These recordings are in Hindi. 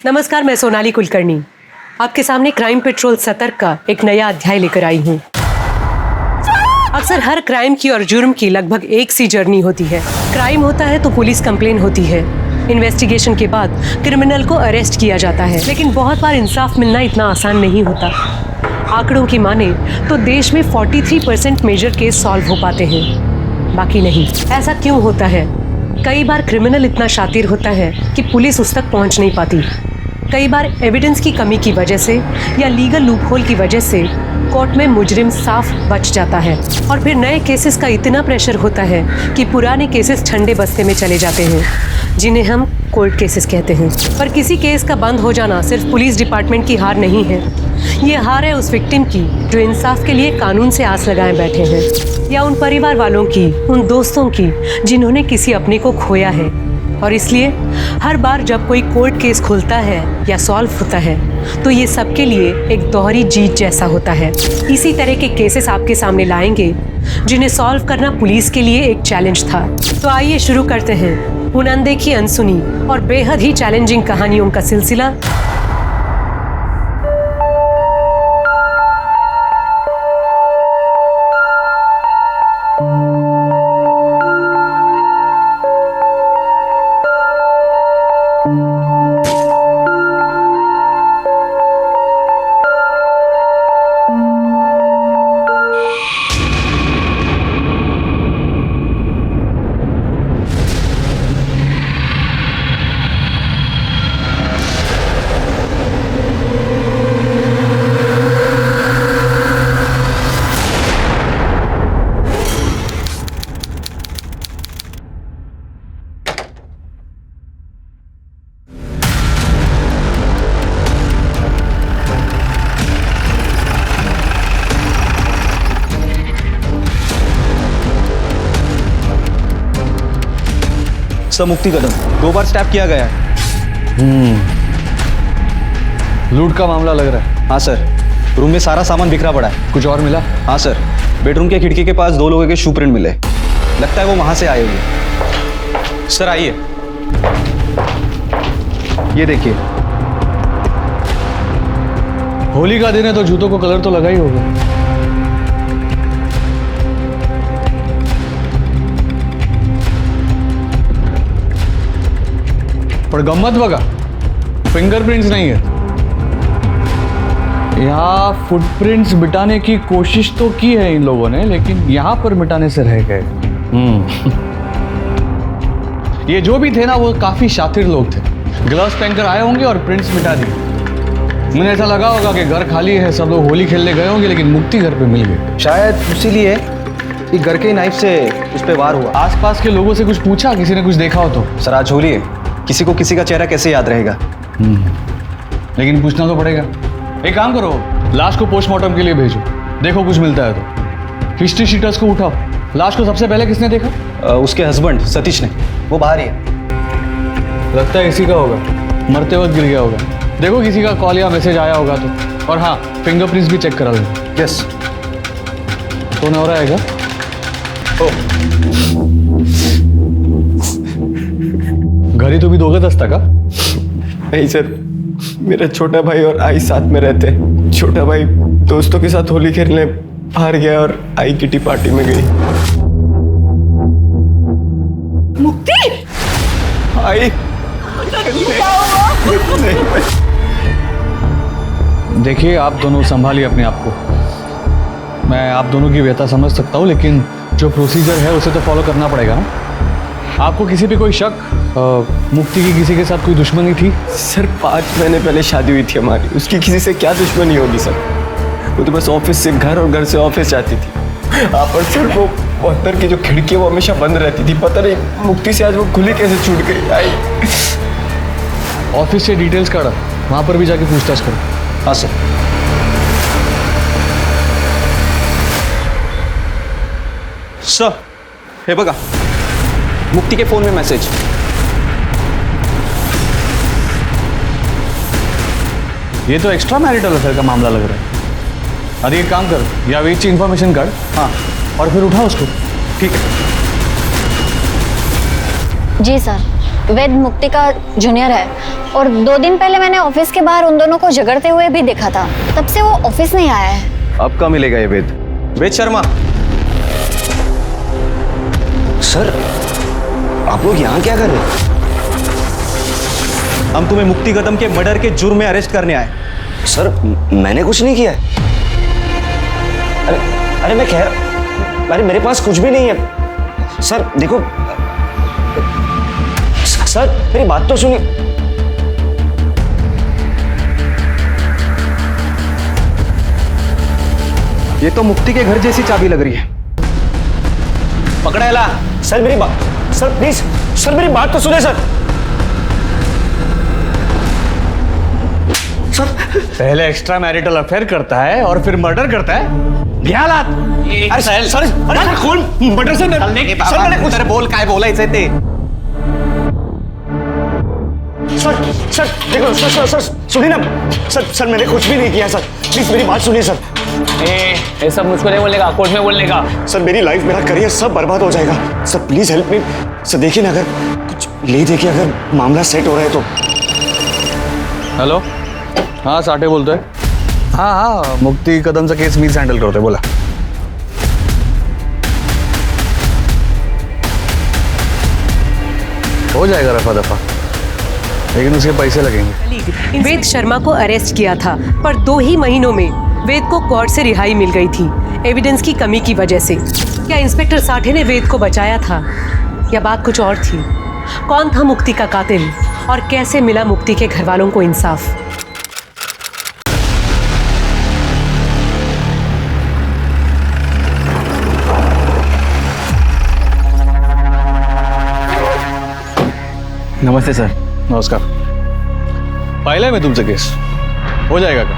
नमस्कार, मैं सोनाली कुलकर्णी आपके सामने क्राइम पेट्रोल सतर्क का एक नया अध्याय लेकर आई हूँ। अक्सर हर क्राइम की और जुर्म की लगभग एक सी जर्नी होती है। क्राइम होता है तो पुलिस कंप्लेन होती है, इन्वेस्टिगेशन के बाद क्रिमिनल को अरेस्ट किया जाता है, लेकिन बहुत बार इंसाफ मिलना इतना आसान नहीं होता। आंकड़ों की माने तो देश में 43% मेजर केस सॉल्व हो पाते हैं, बाकी नहीं। ऐसा क्यों होता है? कई बार क्रिमिनल इतना शातिर होता है कि पुलिस उस तक पहुंच नहीं पाती। कई बार एविडेंस की कमी की वजह से या लीगल लूपहोल की वजह से कोर्ट में मुजरिम साफ बच जाता है, और फिर नए केसेस का इतना प्रेशर होता है कि पुराने केसेस ठंडे बस्ते में चले जाते हैं, जिन्हें हम कोल्ड केसेस कहते हैं। पर किसी केस का बंद हो जाना सिर्फ पुलिस डिपार्टमेंट की हार नहीं है, ये हार है उस विक्टिम की जो इंसाफ के लिए कानून से आस लगाए बैठे हैं, या उन परिवार वालों की, उन दोस्तों की जिन्होंने किसी अपने को खोया है। और इसलिए हर बार जब कोई कोर्ट केस खुलता है या सॉल्व होता है तो ये सबके लिए एक दोहरी जीत जैसा होता है। इसी तरह के केसेस आपके सामने लाएंगे जिन्हें सॉल्व करना पुलिस के लिए एक चैलेंज था। तो आइए शुरू करते हैं उन अनदेखी, अनसुनी और बेहद ही चैलेंजिंग कहानियों का सिलसिला। सर, मुक्ति कदम 2 बार स्टैप किया गया है। लूट का मामला लग रहा है। हाँ सर, रूम में सारा सामान बिखरा पड़ा है। कुछ और मिला? हाँ सर, बेडरूम के खिड़की के पास 2 लोगों के शू प्रिंट मिले, लगता है वो वहां से आए हुए। सर आइए, ये देखिए। होली का दिन है तो जूतों को कलर तो लगा ही होगा। पर गम्मत बघा, फिंगरप्रिंट्स नहीं है यहाँ। फुटप्रिंट्स मिटाने की कोशिश तो की है इन लोगों ने, लेकिन यहां पर मिटाने से रह गए। ये जो भी थे ना, वो काफी शातिर लोग थे। ग्लव्स पहनकर आए होंगे और प्रिंट्स मिटा दिए। मुझे ऐसा लगा होगा कि घर खाली है, सब लोग होली खेलने गए होंगे, लेकिन मुक्ति घर पे मिल गए। शायद इसीलिए कि घर के नाइफ से उस पर वार हुआ। आसपास के लोगों से कुछ पूछा, किसी ने कुछ देखा हो तो? सर आज होली है, किसी को किसी का चेहरा कैसे याद रहेगा? लेकिन पूछना तो पड़ेगा। एक काम करो, लाश को पोस्टमार्टम के लिए भेजो, देखो कुछ मिलता है तो। हिस्ट्री शीटर्स को उठाओ। लाश को सबसे पहले किसने देखा? उसके हस्बैंड सतीश ने, वो बाहर ही है। लगता है इसी का होगा, मरते वक्त गिर गया होगा। देखो किसी का कॉल या मैसेज आया होगा तो। और हाँ, फिंगरप्रिंट्स भी चेक करा लो। यस। तो न हो रहा है क्या? घरी तो भी दोगे दस्ता का? नहीं सर, मेरा छोटा भाई और आई साथ में रहते हैं। छोटा भाई दोस्तों के साथ होली खेलने बाहर गया और आई किटी पार्टी में गई। मुक्ति! आई देखिए, आप दोनों संभालिए अपने आप को। मैं आप दोनों की व्यथा समझ सकता हूँ, लेकिन जो प्रोसीजर है उसे तो फॉलो करना पड़ेगा ना। आपको किसी पे कोई शक? मुक्ति की किसी के साथ कोई दुश्मनी थी? सर 5 महीने पहले शादी हुई थी हमारी, उसकी किसी से क्या दुश्मनी होगी सर? वो तो बस ऑफिस से घर और घर से ऑफिस जाती थी। पर सर वो अंदर की जो खिड़की है वो हमेशा बंद रहती थी। पता नहीं मुक्ति से आज वो खुली कैसे छूट गई। आई ऑफिस से डिटेल्स काढ़ा, वहां पर भी जाके पूछताछ करो। हाँ सर। सर, हे बघा, मुक्ति के फोन में मैसेज। ये तो एक्स्ट्रा मैरिटल अफेयर का मामला लग रहा है। अरे एक काम कर, या वेट की इन्फॉर्मेशन काढ़। हाँ, और फिर उठा उसको। ठीक है। जी सर। वेद मुक्ति का जूनियर है और 2 दिन पहले मैंने ऑफिस के बाहर उन दोनों को झगड़ते हुए भी देखा था। तब से वो ऑफिस नहीं आया है। अब कहाँ मिलेगा ये वेद शर्मा? सर आप लोग यहाँ क्या कर रहे हो? हम तुम्हें मुक्ति कदम के मर्डर के जुर्म में अरेस्ट करने आए। सर मैंने कुछ नहीं किया है। अरे मैं कह रहा, अरे मेरे पास कुछ भी नहीं है। सर देखो, सर मेरी बात तो सुनिए। ये तो मुक्ति के घर जैसी चाबी लग रही है। पकड़ा ला। सर मेरी बात, सर प्लीज, सर मेरी बात तो सुने सर। पहले एक्स्ट्रा मैरिटल अफेयर करता है और फिर मर्डर करता है। ध्यान सर अरे कौन मर्डर से सर मैंने कुछ बोल काय बोला इसे ते। सर देखो सर सुनिए ना। सर मैंने कुछ भी नहीं किया सर। प्लीज मेरी बात सुनिए सर। ये सब मुझको नहीं बोलने का, कोर्ट में बोलने का। सर मेरी लाइफ, मेरा करियर सब बर्बाद हो जाएगा। Sir please help me. Sir देखिए ना, अगर कुछ ले देखिए, अगर मामला सेट हो रहा है तो। हेलो, हाँ साठे बोलते हैं। हाँ मुक्ति कदम से केस मीज हैंडल करते, बोला। हो जाएगा रफा दफा, लेकिन उसके पैसे लगेंगे। वेद शर्मा को अरेस्ट किया था, पर 2 ही महीनों में वेद को कोर्ट से रिहाई मिल गई थी, एविडेंस की कमी की वजह से। क्या इंस्पेक्टर साठे ने वेद को बचाया था या बात कुछ और थी? कौन था मुक्ति का कातिल और कैसे मिला मुक्ति के घर वालों को इंसाफ? नमस्ते सर। नमस्कार। पहले में तुमसे केस हो जाएगा क्या?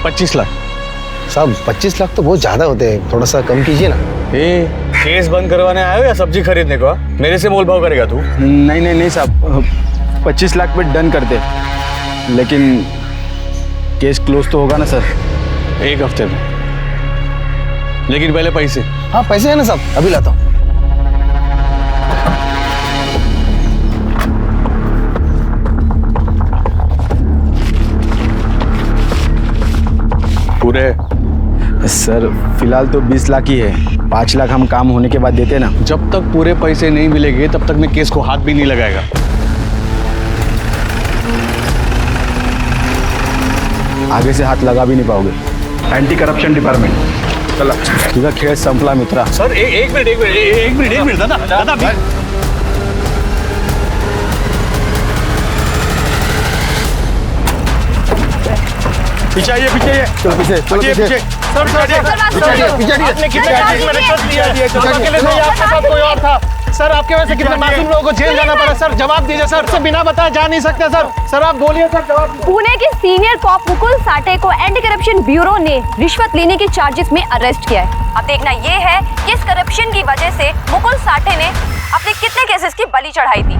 25 लाख। साहब 25 लाख तो बहुत ज्यादा होते हैं, थोड़ा सा कम कीजिए ना। केस बंद करवाने आए हो या सब्जी खरीदने को? मेरे से मोल भाव करेगा तू? नहीं साहब, 25 लाख पे डन कर दे, लेकिन केस क्लोज तो होगा ना सर? 1 हफ्ते में, लेकिन पहले पैसे। हाँ पैसे है ना साहब, अभी लाता हूँ। पूरे सर फिलहाल तो 20 लाख ही है, 5 लाख हम काम होने के बाद देते ना। जब तक पूरे पैसे नहीं मिलेंगे तब तक मैं केस को हाथ भी नहीं लगाएगा। आगे से हाथ लगा भी नहीं पाओगे। एंटी करप्शन डिपार्टमेंट चला, तुझा खेळ संपला मित्रा। सर एक मिनट दादा पीछे आइए, चलो पीछे। सर आपने कितने केस में रिश्वत लिया है? अकेले नहीं, आपके साथ कोई और था। सर आपके वजह से कितने मासूम लोगों को जेल जाना पड़ा। सर जवाब दीजिए सर, से बिना बताए जा नहीं सकते सर। सर आप बोलिए सर, जवाब। पुणे के सीनियर कॉप मुकुल साठे को एंटी करप्शन ब्यूरो ने रिश्वत लेने के चार्जेस में अरेस्ट किया है। अब देखना ये है कि इस करप्शन की वजह से मुकुल साठे ने अपने कितने केसेस की बलि चढ़ाई थी।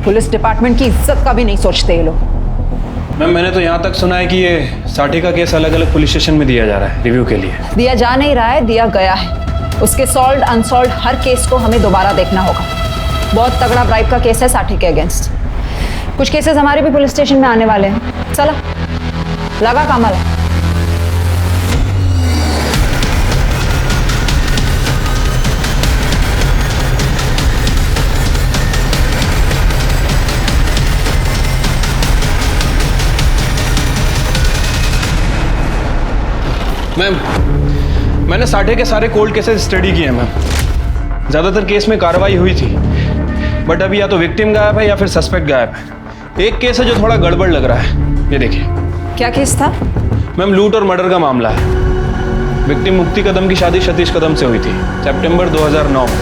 पुलिस डिपार्टमेंट की इज्जत का भी नहीं सोचते ये लोग। मैम मैंने तो यहाँ तक सुना है कि ये साठे का केस अलग अलग पुलिस स्टेशन में दिया जा रहा है रिव्यू के लिए। दिया जा नहीं रहा है, दिया गया है। उसके सॉल्व अनसॉल्व हर केस को हमें दोबारा देखना होगा। बहुत तगड़ा ब्राइब का केस है साठे के अगेंस्ट। कुछ केसेस हमारे भी पुलिस स्टेशन में आने वाले हैं। चला लगा कामल। मैम मैंने साठे के सारे कोल्ड केसेस स्टडी किए हैं मैम। ज़्यादातर केस में कार्रवाई हुई थी, बट अभी या तो विक्टिम गायब है या फिर सस्पेक्ट गायब है। एक केस है जो थोड़ा गड़बड़ लग रहा है, ये देखिए। क्या केस था? मैम लूट और मर्डर का मामला है। विक्टिम मुक्ति कदम की शादी सतीश कदम से हुई थी सितंबर 2009 में।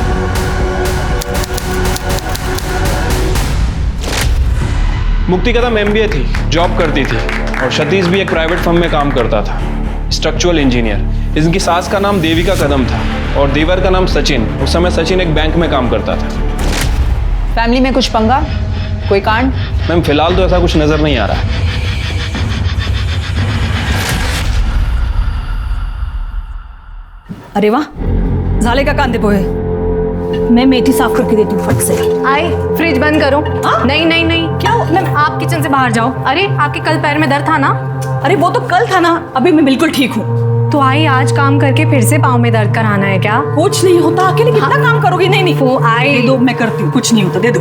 मुक्ति कदम MBA थी, जॉब करती थी, और सतीश भी एक प्राइवेट फर्म में काम करता था, स्ट्रक्चरल इंजीनियर। इनकी सास का नाम देविका कदम था और देवर का नाम सचिन। उस समय सचिन एक बैंक में काम करता था। फैमिली में कुछ पंगा, कोई कांड? मैम फिलहाल तो ऐसा कुछ नजर नहीं आ रहा है। अरे वाह, झाले का कांदे पोहे? मैं मेथी साफ करके देती हूँ फट से। आई फ्रिज बंद करो। नहीं नहीं नहीं, क्या आप किचन से बाहर जाओ। अरे आपके कल पैर में दर्द था ना? अरे वो तो कल था ना, अभी मैं बिल्कुल ठीक हूँ। तो आई आज काम करके फिर से पाँव में दर्द कराना है क्या? कुछ नहीं होता, अकेले कितना काम करोगी? नहीं नहीं वो आई दे दो, मैं करती हूँ, कुछ नहीं होता, दे दो।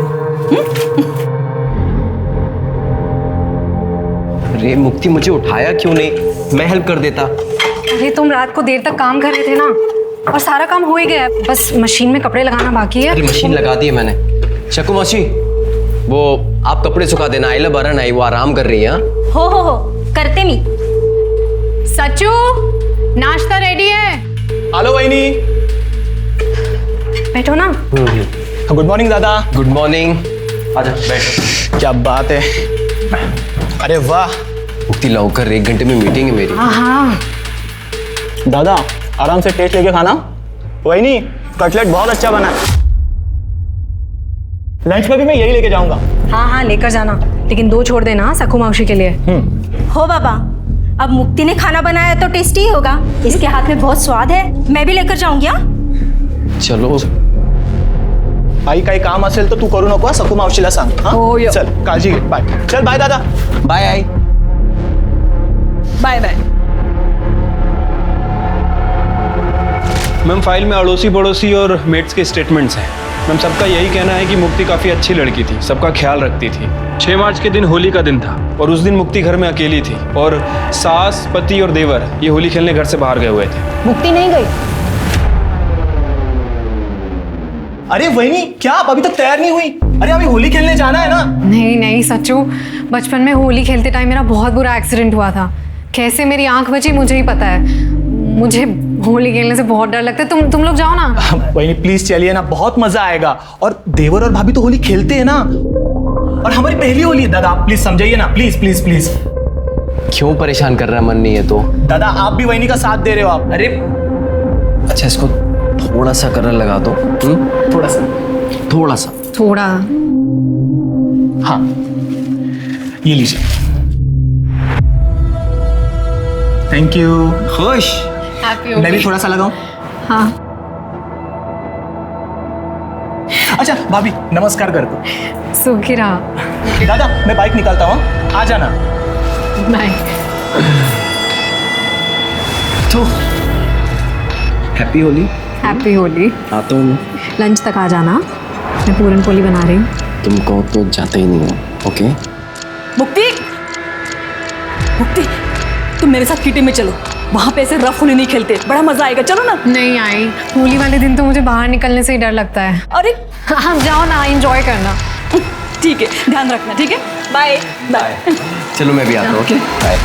अरे मुक्ति, मुझे उठाया क्यों नहीं? मैं हेल्प कर देता। अरे तुम रात को देर तक काम कर रहे थे ना, और सारा काम हो ही गया है, बस मशीन में कपड़े लगाना बाकी है। अरे मशीन लगा दी है मैंने। शकु मौसी, वो आप कपड़े सुखा देना। आइला बरन आई, वो आराम कर रही है। हो करते नहीं। सच्चू नाश्ता रेडी है। हेलो वहीनी। बैठो ना। गुड मॉर्निंग दादा। Good morning. आजा बैठ। क्या बात है। अरे वाह मुक्ति, लौकर 1 घंटे में मीटिंग है मेरी। हाँ दादा, आराम से टेस्ट लेके खाना। वहीनी, कटलेट बहुत अच्छा बना है। लंच में भी मैं यही लेके जाऊंगा। हाँ लेकर जाना, लेकिन 2 छोड़ देना सकू मौसी के लिए। हो बाबा, अब मुक्ति ने खाना बनाया तो टेस्टी ही होगा। इसके हाथ में बहुत स्वाद है, मैं भी लेकर जाऊंगी। चलो आई काही काम असेल तर तू करू नको, सकू मावशीला सांग। हो, यो. चल काळजी घे। बाय। चल बाय दादा। बाय आई। Bye bye. मैम, फाइल में अड़ोसी पड़ोसी और मेट्स के स्टेटमेंट्स हैं। मैम, सबका यही कहना है कि मुक्ति काफ़ी अच्छी लड़की थी, सबका ख्याल रखती थी। 6 मार्च के दिन होली का दिन था और उस दिन मुक्ति घर में अकेली थी और सास, पति और देवर ये होली खेलने घर से बाहर गए हुए थे। मुक्ति नहीं गई? अरे वहीनी, क्या आप अभी तक तैयार नहीं हुई? अरे अभी होली खेलने जाना है ना। नहीं सच्चू, बचपन में होली खेलते टाइम मेरा बहुत बुरा एक्सीडेंट हुआ था। कैसे मेरी आंख बची मुझे ही पता है। मुझे होली खेलने से बहुत डर लगता है। तुम लोग जाओ ना। वहीनी प्लीज चलिए ना, बहुत मजा आएगा। और देवर और भाभी तो होली खेलते हैं ना, और हमारी पहली होली है। दादा आप प्लीज समझाइए ना, प्लीज प्लीज प्लीज। क्यों परेशान कर रहा है? मन नहीं है तो? दादा आप भी वहीनी का साथ दे रहे हो आप। अरे अच्छा, इसको थोड़ा सा कलर लगा दो। थोड़ा सा। थोड़ा। हाँ, ये लीजिए। Thank you. खुश। मैं भी थोड़ा सा लगाऊं? हाँ। अच्छा भाभी, नमस्कार कर दो। सुखी रहा। दादा मैं बाइक निकालता हूँ, आ जाना। नहीं। तो हैप्पी होली। हैप्पी होली। आता हूँ। लंच तक आ जाना, मैं पूरन पोली बना रही हूँ। तुम कहो तो जाते ही नहीं हो। ओके। मुक्ति, मुक्ति तुम मेरे साथ किटी में चलो, वहां पे ऐसे रफ होली नहीं खेलते, बड़ा मजा आएगा। चलो ना। नहीं आई, होली वाले दिन तो मुझे बाहर निकलने से ही डर लगता है। अरे हाँ जाओ ना, एंजॉय करना। ठीक है, ध्यान रखना। ठीक है, बाय बाय। चलो मैं भी आता हूँ। Okay bye.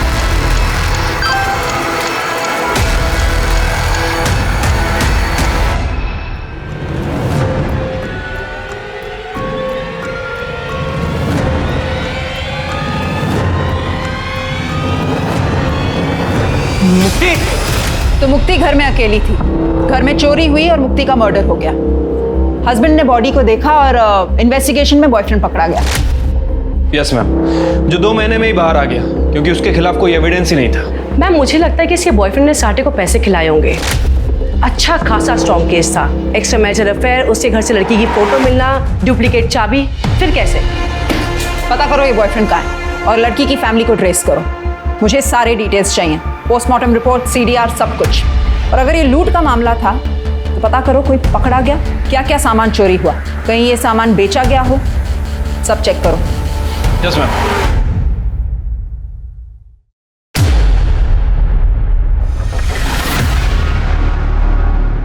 मुक्ति, तो मुक्ति घर में अकेली थी, घर में चोरी हुई और मुक्ति का मर्डर हो गया। हस्बैंड ने बॉडी को देखा और इन्वेस्टिगेशन में बॉयफ्रेंड पकड़ा गया। यस मैम, जो 2 महीने में ही बाहर आ गया क्योंकि उसके खिलाफ कोई एविडेंस ही नहीं था। मैम मुझे लगता है कि इसके बॉयफ्रेंड ने साटे को पैसे खिलाए होंगे। अच्छा खासा स्ट्रॉन्ग केस था। एक्स्ट्रा मैरिजल अफेयर, उसके घर से लड़की की फोटो मिलना, डुप्लीकेट चाबी, फिर कैसे? पता करो ये बॉयफ्रेंड कहाँ है और लड़की की फैमिली को ट्रेस करो। मुझे सारे डिटेल्स चाहिए, पोस्टमार्टम रिपोर्ट, CDR, सब कुछ। और अगर ये लूट का मामला था तो पता करो कोई पकड़ा गया, क्या क्या सामान चोरी हुआ, कहीं ये सामान बेचा गया हो, सब चेक करो। Yes ma'am.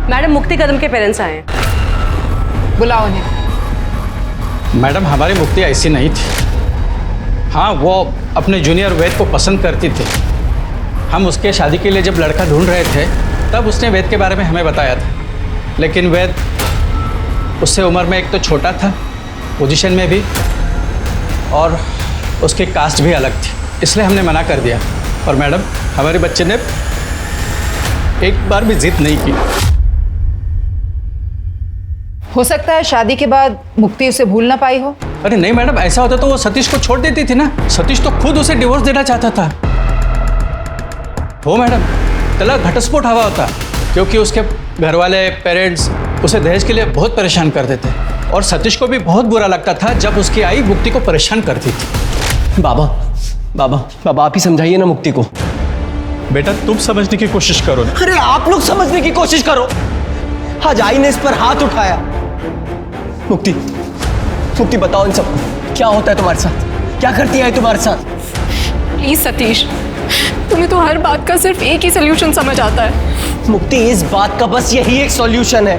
मैडम मुक्ति कदम के पेरेंट्स आए हैं। बुलाओ उन्हें। मैडम हमारी मुक्ति ऐसी नहीं थी। हाँ, वो अपने जूनियर वेद को पसंद करती थी। हम उसके शादी के लिए जब लड़का ढूंढ रहे थे तब उसने वेद के बारे में हमें बताया था, लेकिन वेद उससे उम्र में एक तो छोटा था, पोजीशन में भी, और उसकी कास्ट भी अलग थी, इसलिए हमने मना कर दिया। और मैडम हमारे बच्चे ने एक बार भी जिद नहीं की। हो सकता है शादी के बाद मुक्ति उसे भूल ना पाई हो। अरे नहीं मैडम, ऐसा होता तो वो सतीश को छोड़ देती थी ना। सतीश तो खुद उसे डिवोर्स देना चाहता था। हो मैडम, तलाक घटस्फोट हवा होता क्योंकि उसके घर वाले, पेरेंट्स उसे दहेज के लिए बहुत परेशान करते थे और सतीश को भी बहुत बुरा लगता था जब उसकी आई मुक्ति को परेशान करती थी। बाबा बाबा बाबा आप ही समझाइए ना मुक्ति को। बेटा तुम समझने की कोशिश करो ना। अरे आप लोग समझने की कोशिश करो। आज आई ने इस पर हाथ उठाया। मुक्ति मुक्ति बताओ इन सबको क्या होता है तुम्हारे साथ, क्या करती है तुम्हारे साथ? प्लीज सतीश, तुम्हें तो हर बात का सिर्फ एक ही सोल्यूशन समझ आता है। मुक्ति इस बात का बस यही एक सॉल्यूशन है।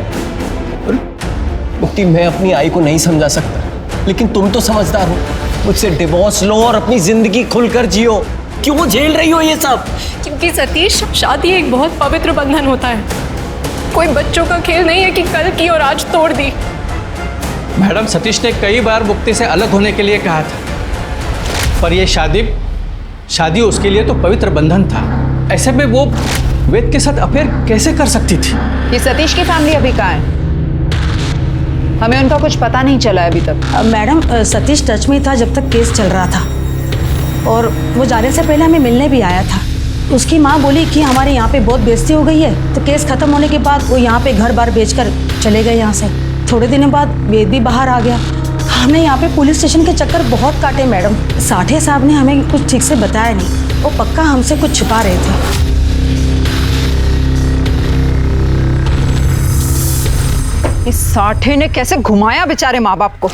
मुक्ति मैं अपनी आई को नहीं समझा सकता, लेकिन तुम तो समझदार हो। मुझसे डिवोर्स लो और अपनी जिंदगी खुलकर जियो। क्यों झेल रही हो ये सब? क्योंकि सतीश, शादी एक बहुत पवित्र बंधन होता है। कोई बच्चों का खेल नहीं है कि कल की और आज तोड़ दी। मैडम, सतीश ने कई बार मुक्ति से अलग होने के लिए कहा था, पर यह शादी उसके लिए तो पवित्र बंधन था। ऐसे में वो वेद के साथ अफेयर कैसे कर सकती थी? ये सतीश की फैमिली अभी कहाँ है? हमें उनका कुछ पता नहीं चला है अभी तक। मैडम, सतीश टच में था जब तक केस चल रहा था, और वो जाने से पहले हमें मिलने भी आया था। उसकी माँ बोली कि हमारे यहाँ पे बहुत बेइज्जती हो गई है, तो केस खत्म होने के बाद वो यहाँ पे घर बार बेचकर चले गए यहाँ से। थोड़े दिनों बाद वेद भी बाहर आ गया। हमने यहाँ पे पुलिस स्टेशन के चक्कर बहुत काटे मैडम। साठे साहब ने हमें कुछ ठीक से बताया नहीं, वो पक्का हमसे कुछ छुपा रहे थे। इस साठे ने कैसे घुमाया बेचारे माँ बाप को।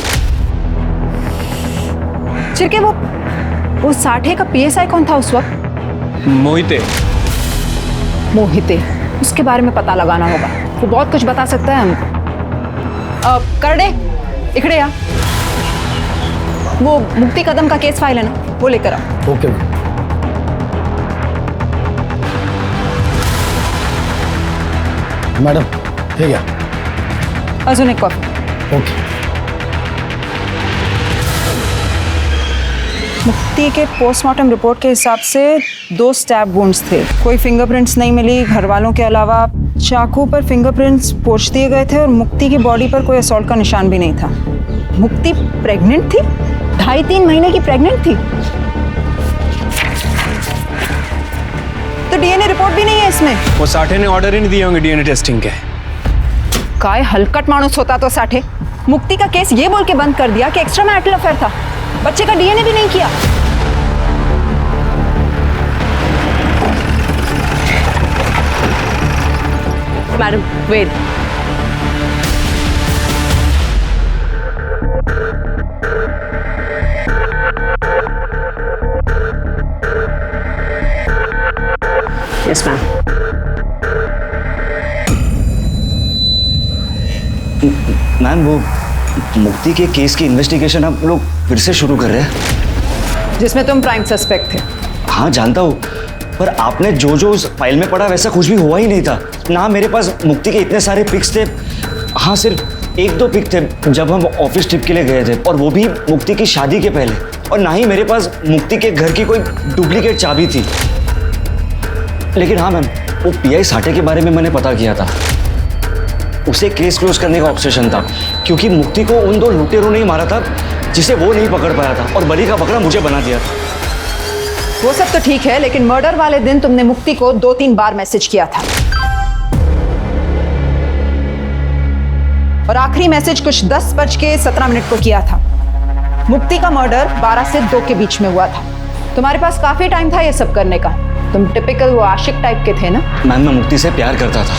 चिरके, वो साठे का पीएसआई कौन था उस वक्त? मोहिते। मोहिते, उसके बारे में पता लगाना होगा। वो बहुत कुछ बता सकता है हमको। करडे, इकड़े आ। वो मुक्ति कदम का केस फाइल है ना, वो लेकर आओ। ओके मैडम, ठीक है। अजून एक कॉपी। ओके। मुक्ति के पोस्टमार्टम रिपोर्ट के हिसाब से 2 स्टैब वुंड्स थे। कोई फिंगरप्रिंट्स नहीं मिली घर वालों के अलावा। चाकू पर फिंगरप्रिंट्स पोंछ दिए गए थे और मुक्ति की बॉडी पर कोई असॉल्ट का निशान भी नहीं था। मुक्ति प्रेग्नेंट थी, 2.5-3 महीने की प्रेग्नेंट थी। तो डीएनए रिपोर्ट भी नहीं है इसमें। वो साठे ने ऑर्डर ही नहीं दिए होंगे डीएनए टेस्टिंग के। काय हलकट मानुस होता तो साठे। मुक्ति का केस ये बोल के बंद कर दिया कि एक्स्ट्रा मैरिटल अफेयर था, बच्चे का डीएनए भी नहीं किया। Madam, Ved. Yes ma'am. Ma'am, वो मुक्ति के केस की इन्वेस्टिगेशन आप लोग फिर से शुरू कर रहे हैं? जिसमें तुम प्राइम सस्पेक्ट थे। हाँ जानता हूँ, पर आपने जो जो उस फाइल में पढ़ा वैसा कुछ भी हुआ ही नहीं था ना। मेरे पास मुक्ति के इतने सारे पिक्स थे। हाँ, सिर्फ 1-2 पिक थे जब हम ऑफिस ट्रिप के लिए गए थे, और वो भी मुक्ति की शादी के पहले। और ना ही मेरे पास मुक्ति के घर की कोई डुप्लीकेट चाबी थी। लेकिन हाँ मैम, वो पीआई साठे के बारे में मैंने पता किया था। उसे केस क्लोज करने का ऑब्सेशन था, क्योंकि मुक्ति को उन 2 लुटेरों ने ही मारा था जिसे वो नहीं पकड़ पाया था, और बलि का बकरा मुझे बना दिया था। वो सब तो ठीक है, लेकिन मर्डर वाले दिन तुमने मुक्ति को 2-3 बार मैसेज किया था, और आखिरी मैसेज कुछ 10:17 को किया था। मुक्ति का मर्डर 12 से 2 के बीच में हुआ था। तुम्हारे पास काफी टाइम था ये सब करने का। तुम टिपिकल वो आशिक टाइप के थे ना। मैम, मैं मुक्ति से प्यार करता था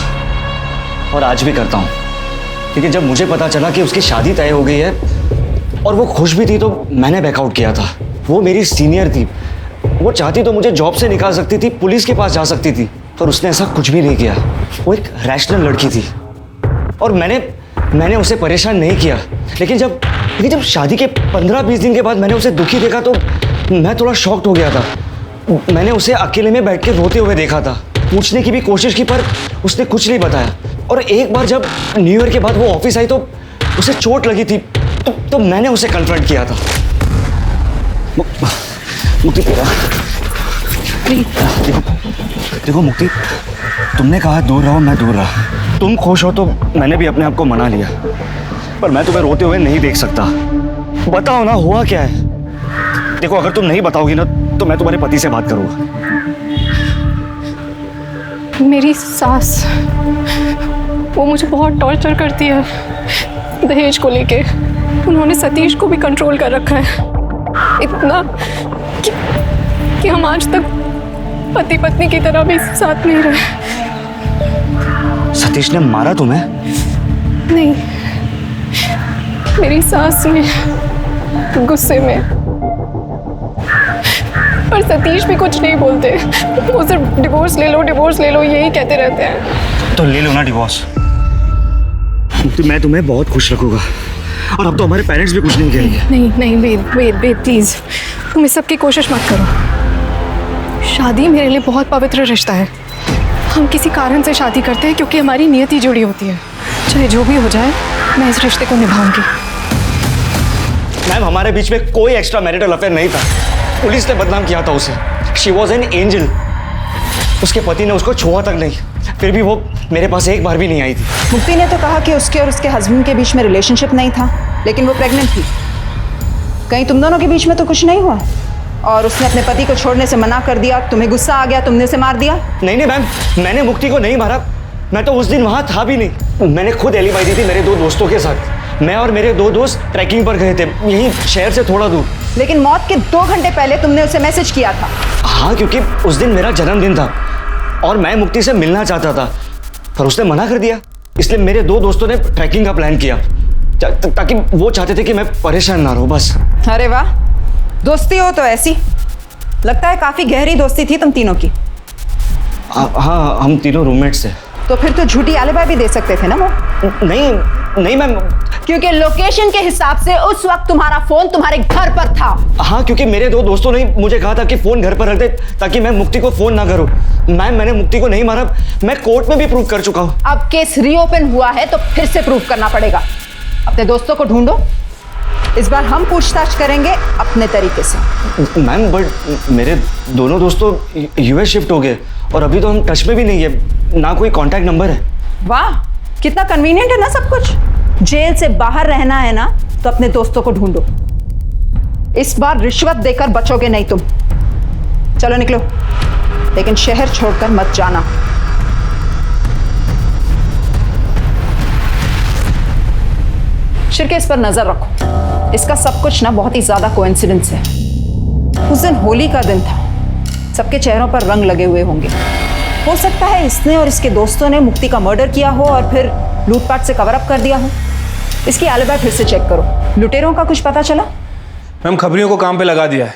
और आज भी करता हूँ, लेकिन जब मुझे पता चला कि उसकी शादी तय हो गई है और वो खुश भी थी, तो मैंने बैकआउट किया था। वो मेरी सीनियर थी, वो चाहती तो मुझे जॉब से निकाल सकती थी, पुलिस के पास जा सकती थी, पर उसने ऐसा कुछ भी नहीं किया। वो एक रैशनल लड़की थी और मैंने उसे परेशान नहीं किया। लेकिन जब शादी के 15-20 दिन के बाद मैंने उसे दुखी देखा तो मैं थोड़ा शॉक्ड हो गया था। मैंने उसे अकेले में बैठ के रोते हुए देखा था। पूछने की भी कोशिश की, पर उसने कुछ नहीं बताया। और एक बार जब न्यू ईयर के बाद वो ऑफिस आई तो उसे चोट लगी थी, तो मैंने उसे कन्फ्रंट किया था। मुक्ति, देखो मुक्ति, तुमने कहा दूर रहो, मैं दूर रहा। तुम खुश हो तो मैंने भी अपने आप को मना लिया, पर मैं तुम्हें रोते हुए नहीं देख सकता। बताओ ना, हुआ क्या है? देखो, अगर तुम नहीं बताओगी ना तो मैं तुम्हारे पति से बात करूंगा। मेरी सास वो मुझे बहुत टॉर्चर करती है दहेज को लेके। उन्होंने सतीश को भी कंट्रोल कर रखा है, इतना कि हम आज तक पति पत्नी की तरह भी साथ नहीं रहे। सतीश ने मारा तुम्हें? नहीं, मेरी सास ने गुस्से में। पर सतीश भी कुछ नहीं बोलते, वो सिर्फ डिवोर्स ले लो यही कहते रहते हैं। तो ले लो ना डिवोर्स। तो मैं तुम्हें बहुत खुश रखूंगा, और अब तो हमारे पेरेंट्स भी कुछ नहीं कहेंगे। नहीं वेद प्लीज, तुम इस सब की कोशिश मत करो। शादी मेरे लिए बहुत पवित्र रिश्ता है। हम किसी कारण से शादी करते हैं क्योंकि हमारी नियति जुड़ी होती है। चाहे जो भी हो जाए, मैं इस रिश्ते को निभाऊंगी। मैम, हमारे बीच में कोई एक्स्ट्रा मैरिटल अफेयर नहीं था। पुलिस ने बदनाम किया था उसे। She was an angel. उसके पति ने उसको छुआ तक नहीं, फिर भी वो मेरे पास एक बार भी नहीं आई थी। मुक्ति ने तो कहा कि उसके और उसके हस्बैंड के बीच में रिलेशनशिप नहीं था, लेकिन वो प्रेग्नेंट थी। कहीं तुम दोनों के बीच में तो कुछ नहीं हुआ? और उसने अपने पति को छोड़ने से मना कर दिया, तुम्हें गुस्सा आ गया, तुमने उसे मार दिया? नहीं मैम, मैंने मुक्ति को नहीं मारा। मैं तो उस दिन वहां था भी नहीं। मैंने खुद एलिबाई दी थी मेरे 2 दोस्तों के साथ। मैं और मेरे 2 दोस्त ट्रैकिंग पर गए थे, यहीं शहर से थोड़ा दूर। लेकिन मौत के 2 घंटे पहले तुमने उसे मैसेज किया था। हाँ, क्योंकि उस दिन मेरा जन्मदिन था और मैं मुक्ति से मिलना चाहता था, पर उसने मना कर दिया। इसलिए मेरे 2 दोस्तों ने ट्रैकिंग का प्लान किया, ताकि वो चाहते थे कि मैं परेशान ना रहूं बस। अरे वाह, दोस्ती हो तो ऐसी। लगता है काफी गहरी दोस्ती थी तुम तीनों की। हाँ, हम तीनों रूममेट्स थे। तो फिर तो झूठी एलिबाई भी दे सकते थे ना वो? नहीं मैम, क्योंकि लोकेशन के हिसाब से उस वक्त तुम्हारा फोन तुम्हारे घर पर था। हाँ, क्योंकि मेरे 2 दोस्तों ने मुझे कहा था कि फोन घर पर रख दे ताकि मैं मुक्ति को फोन ना करूं। मैम, मैंने मुक्ति को नहीं मारा, मैं कोर्ट में भी प्रूव कर चुका हूँ। अब केस रीओपन हुआ है तो फिर से प्रूव करना पड़ेगा। अपने दोस्तों को ढूंढो, इस बार हम पूछताछ करेंगे अपने तरीके से। मैम, बट मेरे दोनों दोस्तों यूएस शिफ्ट हो गए और अभी तो हम टच में भी नहीं है, ना कोई कांटेक्ट नंबर है। वाह, कितना कन्वीनियंट है ना सब कुछ। जेल से बाहर रहना है ना, तो अपने दोस्तों को ढूंढो। इस बार रिश्वत देकर बचोगे नहीं तुम। चलो निकलो, लेकिन शहर छोड़कर मत जाना। शिरके, इस पर नजर रखो। इसका सब कुछ ना बहुत ही ज्यादा कोइंसिडेंस है। उस दिन होली का दिन था, सबके चेहरों पर रंग लगे हुए होंगे। हो सकता है इसने और इसके दोस्तों ने मुक्ति का मर्डर किया हो और फिर लूटपाट से कवर अप कर दिया हो। इसकी एलिबाई फिर से चेक करो। लुटेरों का कुछ पता चला? मैम, खबरियों को काम पे लगा दिया है,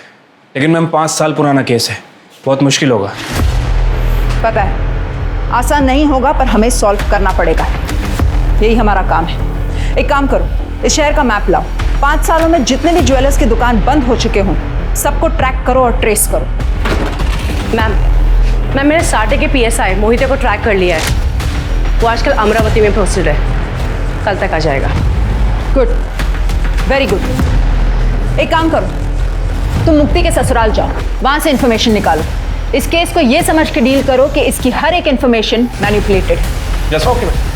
लेकिन मैम 5 साल पुराना केस है, बहुत मुश्किल होगा। पता है, आसान नहीं होगा, पर हमें सॉल्व करना पड़ेगा। यही हमारा काम है। एक काम करो, इस शहर का मैप लाओ। 5 सालों में जितने भी ज्वेलर्स की दुकान बंद हो चुके हों, सबको ट्रैक करो और ट्रेस करो। मैम, मैंने साटे के PSI मोहिते को ट्रैक कर लिया है। वो आजकल अमरावती में पोस्टेड है, कल तक आ जाएगा। Good, very good. एक काम करो, तुम मुक्ति के ससुराल जाओ, वहां से इंफॉर्मेशन निकालो। इस केस को ये समझ के डील करो कि इसकी हर एक इंफॉर्मेशन मैनिपुलेटेड है। Yes, okay.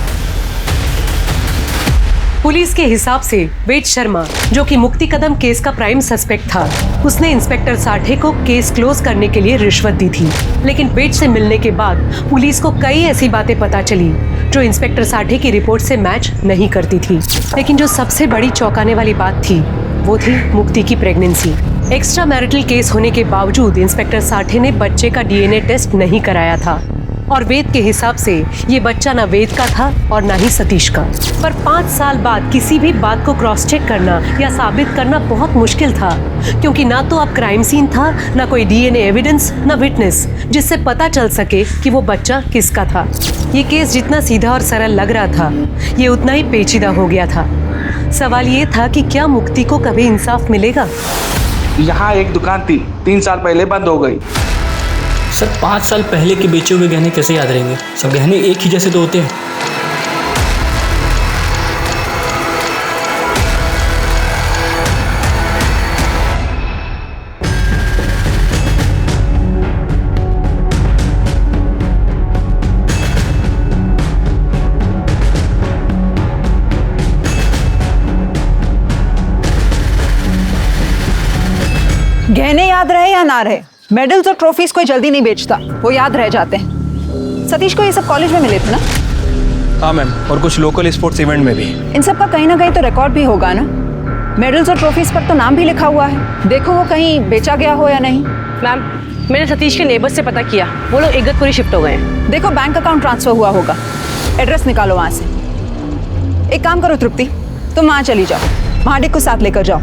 पुलिस के हिसाब से वेद शर्मा, जो कि मुक्ति कदम केस का प्राइम सस्पेक्ट था, उसने इंस्पेक्टर साठे को केस क्लोज करने के लिए रिश्वत दी थी। लेकिन वेद से मिलने के बाद पुलिस को कई ऐसी बातें पता चली जो इंस्पेक्टर साठे की रिपोर्ट से मैच नहीं करती थी। लेकिन जो सबसे बड़ी चौंकाने वाली बात थी, वो थी मुक्ति की प्रेगनेंसी। एक्स्ट्रा मैरिटल केस होने के बावजूद इंस्पेक्टर साठे ने बच्चे का DNA टेस्ट नहीं कराया था और वेद के हिसाब से ये बच्चा ना वेद का था और ना ही सतीश का। पर 5 साल बाद किसी भी बात को क्रॉस चेक करना या साबित करना बहुत मुश्किल था, क्योंकि ना तो अब क्राइम सीन था, ना कोई DNA एविडेंस, ना विटनेस जिससे पता चल सके कि वो बच्चा किसका था। ये केस जितना सीधा और सरल लग रहा था, ये उतना ही पेचीदा हो गया था। सवाल ये था कि क्या मुक्ति को कभी इंसाफ मिलेगा? यहाँ एक दुकान थी, 3 साल पहले बंद हो गई। सर, 5 साल पहले के बेचे हुए गहने कैसे याद रहेंगे? सब गहने एक ही जैसे तो होते हैं। गहने याद रहे या ना रहे, मेडल्स और ट्रॉफीज कोई जल्दी नहीं बेचता, वो याद रह जाते हैं। सतीश को ये सब कॉलेज में मिले थे ना? हाँ मैम, और कुछ लोकल स्पोर्ट्स इवेंट में भी। इन सब का कहीं ना कहीं तो रिकॉर्ड भी होगा ना। मेडल्स और ट्रॉफीज पर तो नाम भी लिखा हुआ है। देखो वो कहीं बेचा गया हो या नहीं। मैम, मैंने सतीश के नेबर से पता किया, वो लोग इगतपुरी शिफ्ट हो गए हैं। देखो बैंक अकाउंट ट्रांसफर हुआ होगा, एड्रेस निकालो वहाँ से। एक काम करो तृप्ति, तुम वहाँ चली जाओ, महाडिक को साथ लेकर जाओ,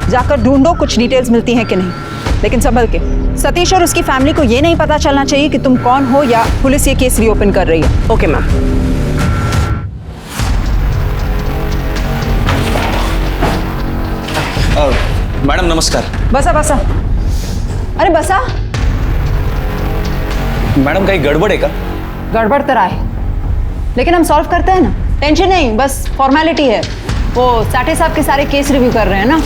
जाकर ढूंढो कुछ डिटेल्स मिलती हैं कि नहीं, लेकिन संभल के। सतीश और उसकी फैमिली को ये नहीं पता चलना चाहिए कि तुम कौन हो या पुलिस ये केस रीओपन कर रही है। Okay ma'am. मैडम नमस्कार। बसा बसा। अरे बसा। मैडम कहीं गड़बड़ है क्या? गड़बड़ तो है, लेकिन हम सॉल्व करते हैं ना, टेंशन नहीं, बस फॉर्मेलिटी है। वो साठे साहब के सारे केस रिव्यू कर रहे हैं ना,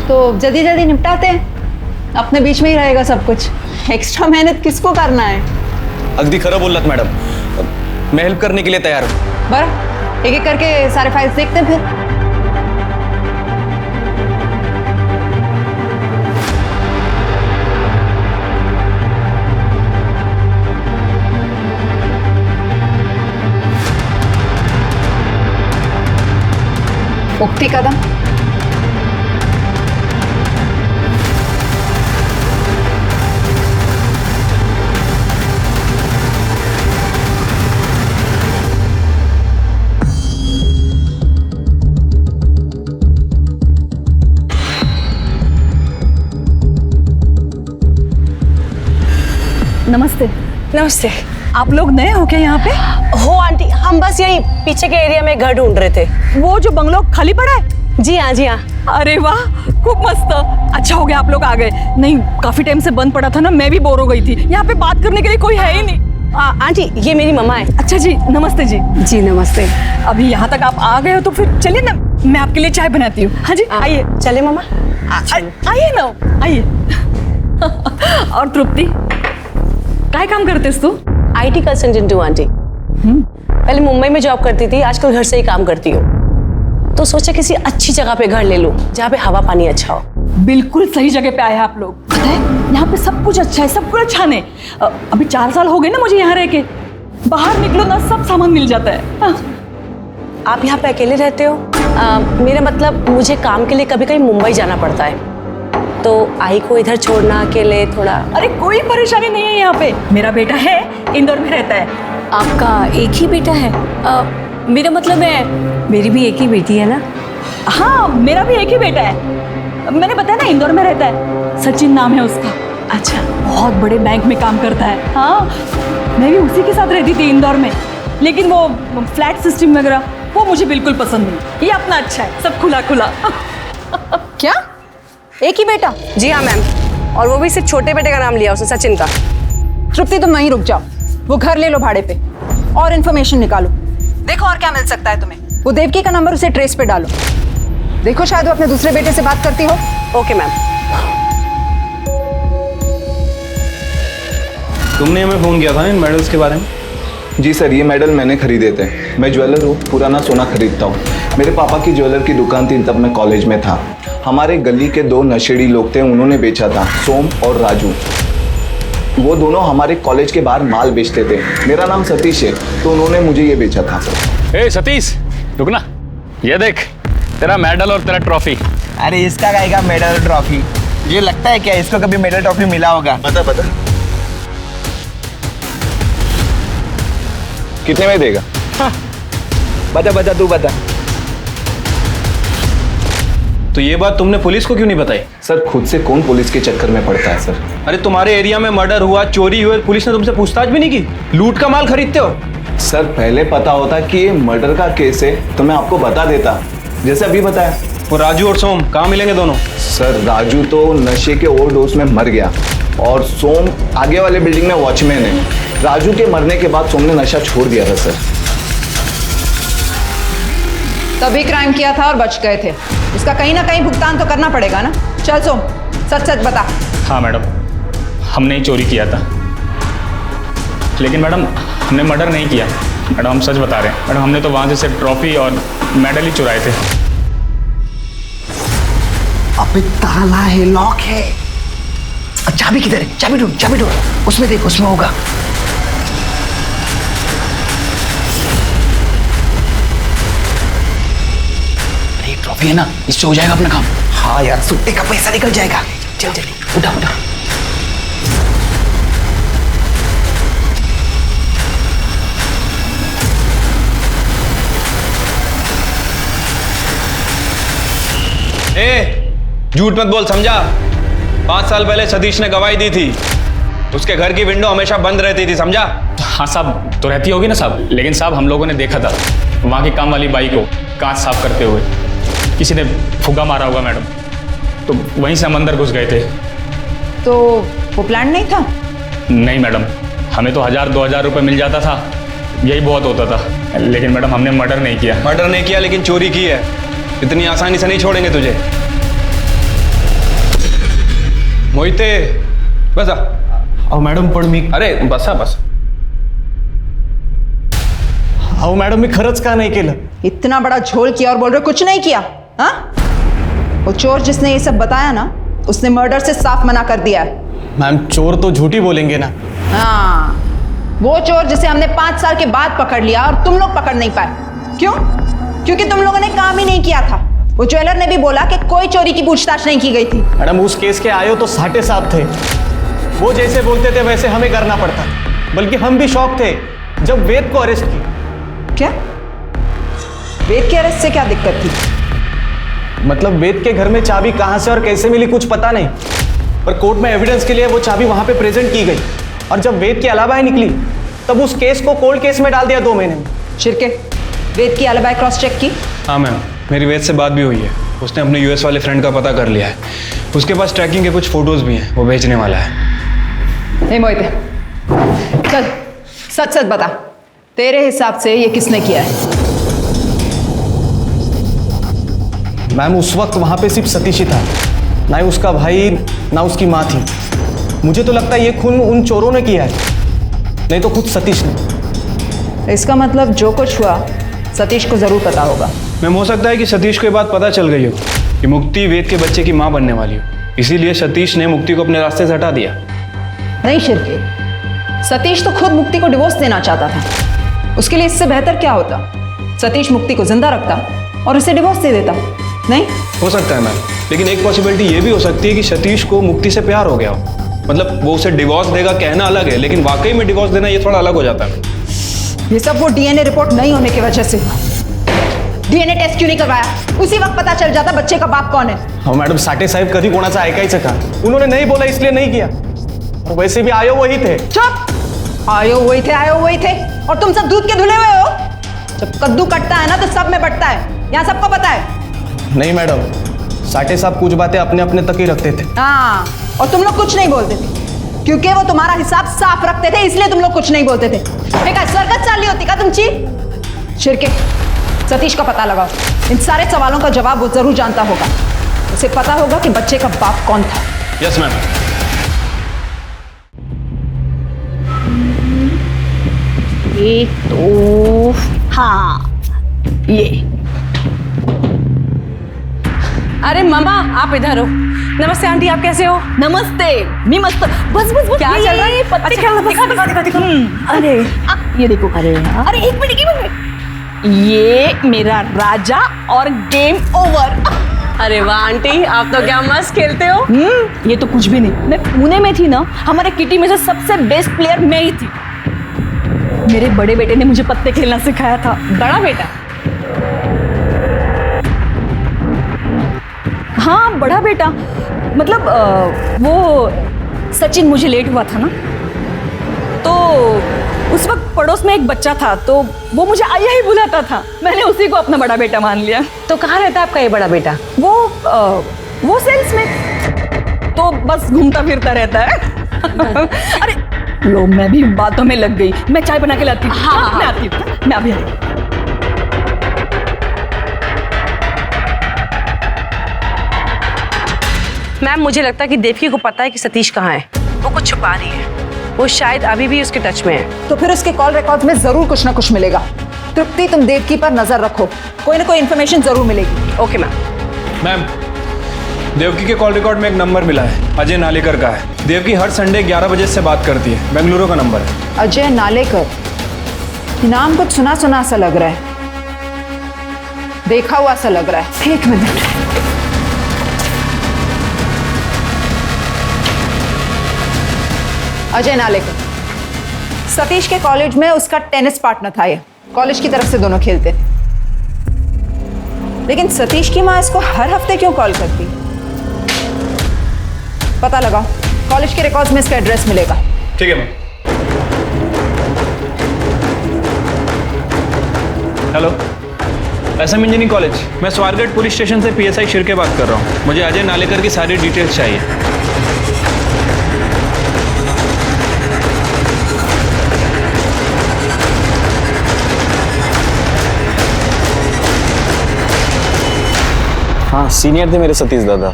तो जल्दी जल्दी निपटाते हैं, अपने बीच में ही रहेगा सब कुछ। एक्स्ट्रा मेहनत किसको करना है? अगदी खरं बोललात मैडम, मैं हेल्प करने के लिए तैयार हूँ। बरं, एक एक करके सारे फाइल्स देखते हैं फिर। उगती कदम। नमस्ते। नमस्ते। आप लोग नए हो क्या यहाँ पे? हो आंटी, हम बस यही पीछे के एरिया में घर ढूंढ रहे थे। वो जो बंगलो खाली पड़ा है? जी हाँ, जी हाँ। अरे वाह, खूब मस्त। अच्छा हो गया आप लोग आ गए, नहीं काफी टाइम से बंद पड़ा था ना, मैं भी बोर हो गई थी। यहाँ पे बात करने के लिए कोई है ही नहीं। आंटी, ये मेरी मम्मा है। अच्छा जी, नमस्ते जी। जी नमस्ते। अभी यहाँ तक आप आ गए हो तो फिर चलिए ना, मैं आपके लिए चाय बनाती हूँ। हाँ जी आइए। चले मम्मा, आइए ना, आइए। और तृप्ति, क्या काम करते तू? IT कंसल्टेंट हूँ आंटी। पहले मुंबई में जॉब करती थी, आजकल घर से ही काम करती हूँ। तो सोचा किसी अच्छी जगह पे घर ले लूँ, जहाँ पे हवा पानी अच्छा हो। बिल्कुल सही जगह पे आए हैं आप लोग। पता है यहाँ पे सब कुछ अच्छा है, सब कुछ अच्छा नहीं। अभी 4 साल हो गए ना मुझे यहाँ रह के। बाहर निकलो ना, सब सामान मिल जाता है। आप यहाँ पे अकेले रहते हो? मेरा मतलब मुझे काम के लिए कभी कभी मुंबई जाना पड़ता है, तो आई को इधर छोड़ना अकेले थोड़ा। अरे कोई परेशानी नहीं है यहाँ पे, मेरा बेटा है, इंदौर में रहता है। आपका एक ही बेटा है? मेरा मतलब है मेरी भी एक ही बेटी है ना। हाँ, मेरा भी एक ही बेटा है। मैंने बताया ना, इंदौर में रहता है, सचिन नाम है उसका। अच्छा। बहुत बड़े बैंक में काम करता है। हाँ, मैं भी उसी के साथ रहती थी इंदौर में, लेकिन वो फ्लैट सिस्टम वगैरह वो मुझे बिल्कुल पसंद नहीं। ये अपना अच्छा है, सब खुला खुला। क्या एक ही बेटा? जी हाँ मैम, और वो भी सिर्फ छोटे बेटे का नाम लिया उसने, सचिन का। तृप्ति तुम वहीं रुक जाओ, वो घर ले लो भाड़े पे और इन्फॉर्मेशन निकालो, देखो और क्या मिल सकता है तुम्हें। वो देवकी का नंबर उसे ट्रेस पे डालो, देखो शायद वो अपने दूसरे बेटे से बात करती हो। Okay ma'am. तुमने हमें फोन किया था इन मेडल्स के बारे में? जी सर, ये मेडल मैंने खरीदे थे। मैं ज्वेलर हूँ, पुराना सोना खरीदता हूँ। मेरे पापा की ज्वेलर की दुकान थी, तब मैं कॉलेज में था। हमारे गली के 2 नशेड़ी लोग थे, उन्होंने बेचा था, सोम और राजू। वो दोनों हमारे कॉलेज के बाहर माल बेचते थे। मेरा नाम सतीश है, तो उन्होंने मुझे ये बेचा था। ए सतीश, रुकना, ये देख तेरा मेडल और तेरा ट्रॉफी। अरे इसका गाएगा मेडल और ट्रॉफी? ये लगता है क्या इसको कभी मेडल ट्रॉफी मिला होगा? बता बता, कितने में देगा? हाँ। बता बता, तू बता। तो ये बात तुमने पुलिस को क्यों नहीं बताई? सर खुद से कौन पुलिस के चक्कर में पड़ता है सर। अरे तुम्हारे एरिया में मर्डर हुआ, चोरी हुई, पुलिस ने तुमसे पूछताछ भी नहीं की? लूट का माल खरीदते हो? सर पहले पता होता कि ये मर्डर का केस है तो मैं आपको बता देता, जैसे अभी बताया। वो राजू और सोम कहाँ मिलेंगे दोनों? सर राजू तो नशे के ओवरडोज में मर गया और सोम आगे वाले बिल्डिंग में वॉचमैन है। राजू के मरने के बाद सोम ने नशा छोड़ दिया था सर। तभी क्राइम किया था और बच गए थे, इसका कहीं ना कहीं भुगतान तो करना पड़ेगा ना। चल सोम, सच सच बता। हाँ मैडम, हमने ही चोरी किया था, लेकिन मैडम हमने मर्डर नहीं किया। मैडम हम सच बता रहे हैं मैडम, हमने तो वहाँ से सिर्फ ट्रॉफी और मेडल ही चुराए थे। अबे ताला है, लॉक है। चाबी किधर है? चाबी ढूंढ, चाबी ढूंढ, उसमें देख, उसमें होगा। अभी है ना, इससे हो जाएगा अपना काम। हाँ यार, सुट्टे का पैसा निकल जाएगा। चल चल, उठा उठा। झूठ मत बोल, समझा? 5 साल पहले सतीश ने गवाही दी थी, उसके घर की विंडो हमेशा बंद रहती थी, समझा? हाँ साहब, तो रहती होगी ना साहब, लेकिन साहब हम लोगों ने देखा था वहाँ की काम वाली बाई को कांच साफ करते हुए किसी ने फुग्गा मारा होगा मैडम, तो वहीं से हम अंदर घुस गए थे। तो वो प्लान नहीं था? नहीं मैडम, हमें तो 1000-2000 रुपये मिल जाता था, यही बहुत होता था। लेकिन मैडम हमने मर्डर नहीं किया। मर्डर नहीं किया लेकिन चोरी की है, इतनी आसानी से नहीं छोड़ेंगे तुझे। मोहिते बसा। अहो मॅडम, पण मी अरे बसा बस। अहो मॅडम, मी खरंच का नहीं केलं? इतना बड़ा झोल किया और बोल रहे कुछ नहीं किया? हाँ, वो चोर जिसने ये सब बताया ना, उसने मर्डर से साफ मना कर दिया है। मैम, चोर तो झूठी बोलेंगे ना। हाँ, वो चोर जिसे हमने 5 साल के बाद पकड़ लिया और तुम लोग पकड़ नहीं पाए। क्यों? क्योंकि तुम लोगों ने काम ही नहीं किया था। वो ज्वेलर ने भी बोला कि कोई चोरी की पूछताछ नहीं की गई थी। मैडम, उस केस के आयो तो साटे साहब थे, वो जैसे बोलते थे वैसे हमें करना पड़ता। बल्कि हम भी शौक थे जब वेद को अरेस्ट किया। क्या? वेद के अरेस्ट से क्या दिक्कत थी? मतलब वेद के घर में चाबी कहां से और कैसे मिली कुछ पता नहीं, पर कोर्ट में एविडेंस के लिए वो चाबी वहां पे प्रेजेंट की गई, और जब वेद की अलाबाई निकली तब उस केस को कोल्ड केस में डाल दिया 2 महीने में। शिरके, वेद की अलाबाई क्रॉस चेक की? हाँ मैम, मेरी वेद से बात भी हुई है, उसने अपने यूएस वाले फ्रेंड का पता कर लिया है, उसके पास ट्रैकिंग के कुछ फोटोज भी हैं, वो भेजने वाला है। नहीं मोहिते, चल सच सच बता, तेरे हिसाब से ये किसने किया है? मैम, उस वक्त वहां पे सिर्फ सतीश ही था, ना ही उसका भाई ना उसकी माँ थी। मुझे तो लगता है ये खून उन चोरों ने किया है, नहीं तो खुद सतीश ने। इसका मतलब जो कुछ हुआ सतीश को जरूर पता होगा। मैम, हो सकता है कि सतीश को ये बात पता चल गई हो कि मुक्ति वेद के बच्चे की माँ बनने वाली हो, इसीलिए सतीश ने मुक्ति को अपने रास्ते से हटा दिया। नहीं शिरके, सतीश तो खुद मुक्ति को डिवोर्स देना चाहता था। उसके लिए इससे बेहतर क्या होता? सतीश मुक्ति को जिंदा रखता और उसे डिवोर्स दे देता। नहीं हो सकता है मैम, लेकिन एक पॉसिबिलिटी ये भी हो सकती है कि सतीश को मुक्ति से प्यार हो गया हो। मतलब वो उसे डिवोर्स देगा कहना अलग है, लेकिन वाकई में डिवोर्स देना ये थोड़ा अलग हो जाता है। ये सब वो डीएनए रिपोर्ट नहीं होने की वजह से। डीएनए टेस्ट क्यों नहीं करवाया? उसी वक्त पता चल जाता बच्चे का बाप कौन है। हाँ मैडम, साठे साहेब कभी कोणाचा ऐकायचं का? उन्होंने नहीं बोला इसलिए नहीं किया, और वैसे भी आयो वही थे। चुप! आयो वही थे, और तुम सब दूध के धुले हुए हो। जब कद्दू कटता है ना तो सब में बटता है, यहाँ सबको पता है। नहीं मैडम, साठे साहब कुछ बातें अपने अपने तक ही रखते थे। हाँ, और तुम लोग कुछ नहीं बोलते थे, क्योंकि वो तुम्हारा हिसाब साफ रखते थे, इसलिए तुम लोग कुछ नहीं बोलते थे। सर्कस चाली होती का तुमची? शिरके, सतीश का पता लगाओ। इन सारे सवालों का जवाब वो जरूर जानता होगा। उसे पता होगा कि बच्चे का बाप कौन था। Yes ma'am. ये तो हाँ, ये। अरे मामा, आप इधर हो। नमस्ते आंटी, आप कैसे हो? नमस्ते, मैं मस्त। बस बस बस, क्या चल रहा है? पत्ते अच्छा, खेल रहा, दिखा। अरे ये देखो, अरे एक मिनट, ये मेरा राजा और गेम ओवर। अरे वाह आंटी, आप तो क्या मस्त खेलते हो। ये तो कुछ भी नहीं। मैं पुणे में थी ना, हमारे किटी में से सबसे बेस्ट प्लेयर मैं ही थी। मेरे बड़े बेटे ने मुझे पत्ते खेलना सिखाया था। बड़ा बेटा? हाँ, बड़ा बेटा। मतलब वो सचिन मुझे लेट हुआ था ना, तो उस वक्त पड़ोस में एक बच्चा था, तो वो मुझे आया ही बुलाता था। मैंने उसी को अपना बड़ा बेटा मान लिया। तो कहाँ रहता है आपका ये बड़ा बेटा? वो सेल्स में, तो बस घूमता फिरता रहता है। अरे लो, मैं भी बातों में लग गई। मैं चाय बना के लाती हूँ। हाँ, मैं आती हूँ। मैं अभी आई। मैम, मुझे लगता है कि देवकी को पता है कि सतीश कहाँ है। वो कुछ छुपा रही है, वो शायद अभी भी उसके टच में है। तो फिर उसके कॉल रिकॉर्ड में जरूर कुछ ना कुछ मिलेगा। तृप्ति, तुम देवकी पर नजर रखो, कोई ना कोई इन्फॉर्मेशन जरूर मिलेगी। Okay ma'am. मैम, देवकी के कॉल रिकॉर्ड में एक नंबर मिला है, अजय नालेकर का है। देवकी हर संडे 11 बजे से बात करती है, बेंगलुरु का नंबर है। अजय नालेकर, नाम कुछ सुना सुना सा लग रहा है। देखा हुआ सा लग रहा है। एक मिनट। अजय नालेकर, सतीश के कॉलेज में उसका टेनिस पार्टनर था। ये कॉलेज की तरफ से दोनों खेलते थे। लेकिन सतीश की माँ इसको हर हफ्ते क्यों कॉल करती? पता लगाओ, कॉलेज के रिकॉर्ड्स में इसका एड्रेस मिलेगा। ठीक है ma'am. Hello, SM engineering college, मैं स्वारगढ़ पुलिस स्टेशन से पीएसआई शिर्के बात कर रहा हूँ। मुझे अजय नालेकर की सारी डिटेल्स चाहिए। हाँ, सीनियर थे मेरे सतीश दादा,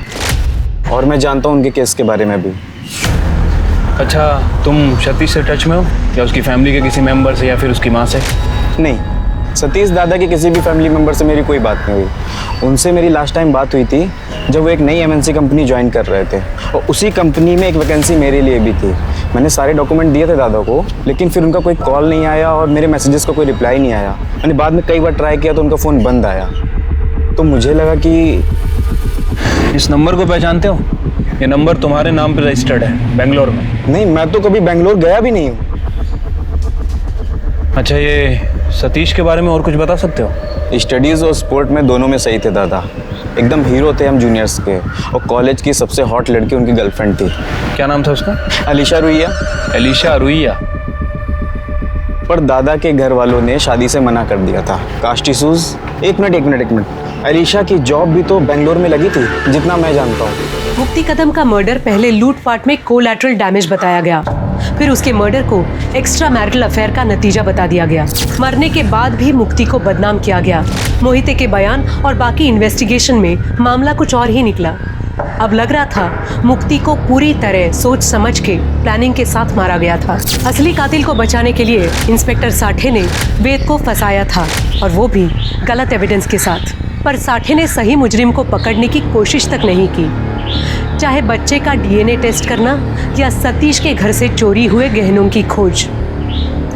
और मैं जानता हूँ उनके केस के बारे में भी। अच्छा, तुम सतीश से टच में हो या उसकी फैमिली के किसी मेंबर से या फिर उसकी माँ से? नहीं, सतीश दादा के किसी भी फैमिली मेंबर से मेरी कोई बात नहीं हुई। उनसे मेरी लास्ट टाइम बात हुई थी जब वो एक नई एमएनसी कंपनी ज्वाइन कर रहे थे, और उसी कंपनी में एक वैकेंसी मेरे लिए भी थी। मैंने सारे डॉक्यूमेंट दिए थे दादा को, लेकिन फिर उनका कोई कॉल नहीं आया और मेरे मैसेजेस का कोई रिप्लाई नहीं आया। मैंने बाद में कई बार ट्राई किया तो उनका फ़ोन बंद आया। तो मुझे लगा कि इस नंबर को पहचानते हो? ये नंबर तुम्हारे नाम पर रजिस्टर्ड है बेंगलोर में। नहीं, मैं तो कभी बेंगलोर गया भी नहीं हूँ। अच्छा, ये सतीश के बारे में और कुछ बता सकते हो? स्टडीज़ और स्पोर्ट में दोनों में सही थे दादा, एकदम हीरो थे हम जूनियर्स के। और कॉलेज की सबसे हॉट लड़की उनकी गर्लफ्रेंड थी। क्या नाम था उसका? अलीशा रुइया। अलीशा रुइया? पर दादा के घर वालों ने शादी से मना कर दिया था। Caste issues. एक मिनट। अलीशा की जॉब भी तो बेंगलोर में लगी थी, जितना मैं जानता हूँ। मुक्ति कदम का मर्डर पहले लूटपाट में कोलैटरल डैमेज बताया गया, फिर उसके मर्डर को एक्स्ट्रा मैरिटल अफेयर का नतीजा बता दिया गया। मरने के बाद भी मुक्ति को बदनाम किया गया। मोहिते के बयान और बाकी इन्वेस्टिगेशन में मामला कुछ और ही निकला। अब लग रहा था मुक्ति को पूरी तरह सोच समझ के प्लानिंग के साथ मारा गया था। असली कातिल को बचाने के लिए इंस्पेक्टर साठे ने वेद को फंसाया था, और वो भी गलत एविडेंस के साथ। पर साठे ने सही मुजरिम को पकड़ने की कोशिश तक नहीं की, चाहे बच्चे का डीएनए टेस्ट करना या सतीश के घर से चोरी हुए गहनों की खोज।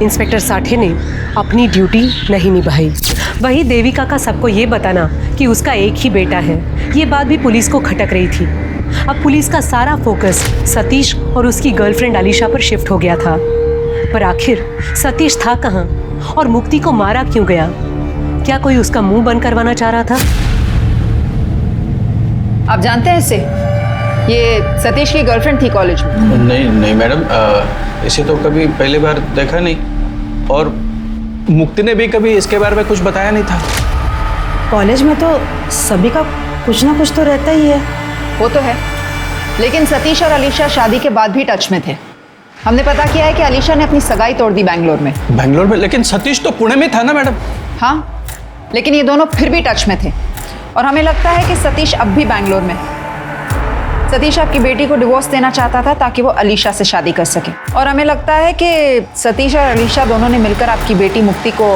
इंस्पेक्टर साठे ने अपनी ड्यूटी नहीं निभाई। वही देविका का सबको ये बताना कि उसका एक ही बेटा है, ये बात भी पुलिस को खटक रही थी। अब पुलिस का सारा फोकस सतीश और उसकी गर्लफ्रेंड अलीशा पर शिफ्ट हो गया था। पर आखिर सतीश था कहाँ और मुक्ति को मारा क्यों गया? क्या कोई उसका मुंह बंद करवाना चाह रहा था? आप जानते हैं इसे? ये सतीश की गर्लफ्रेंड थी कॉलेज में। नहीं मैडम, इसे तो कभी पहली बार देखा नहीं, और मुक्ति ने भी कभी इसके बारे में कुछ बताया नहीं था। कॉलेज में तो सभी का कुछ ना कुछ तो रहता ही है। वो तो है, लेकिन सतीश और अलीशा शादी के बाद भी टच में थे। हमने पता किया है कि अलीशा ने अपनी सगाई तोड़ दी बेंगलोर में। बेंगलोर में? लेकिन सतीश तो पुणे में था ना मैडम। हाँ, लेकिन ये दोनों फिर भी टच में थे, और हमें लगता है कि सतीश अब भी बेंगलोर में। सतीश आपकी बेटी को डिवोर्स देना चाहता था ताकि वो अलीशा से शादी कर सके, और हमें लगता है कि सतीश और अलीशा दोनों ने मिलकर आपकी बेटी मुक्ति को।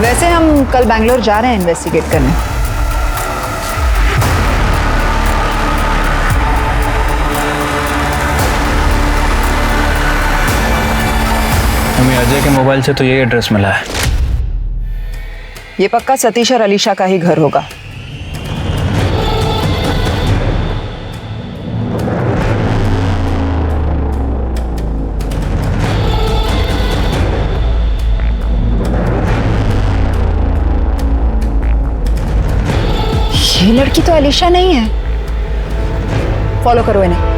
वैसे हम कल बेंगलोर जा रहे हैं इन्वेस्टिगेट करने। हमें अजय के मोबाइल से तो यही एड्रेस मिला है। ये पक्का सतीश और अलीशा का ही घर होगा। ये लड़की तो अलीशा नहीं है। फॉलो करो इन्हें।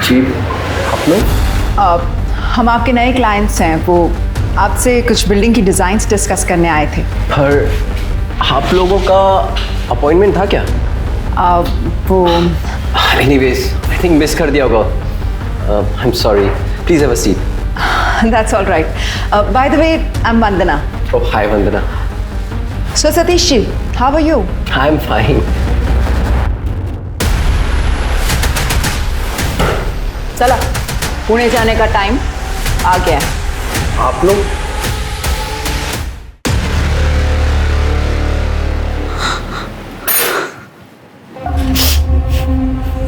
जी, आप लोग? हम आपके नए क्लाइंट्स हैं। वो आपसे कुछ बिल्डिंग की डिज़ाइंस डिस्कस करने आए थे। पर आप लोगों का अपॉइंटमेंट था क्या? वो एनीवेज, आई थिंक मिस कर दिया होगा। I am sorry, please have a seat. That's all right. By the way, I am Vandana. Oh, hi Vandana. So Satish ji, how are you? I am fine. चला, पुणे जाने का टाइम आ गया है। आप लोग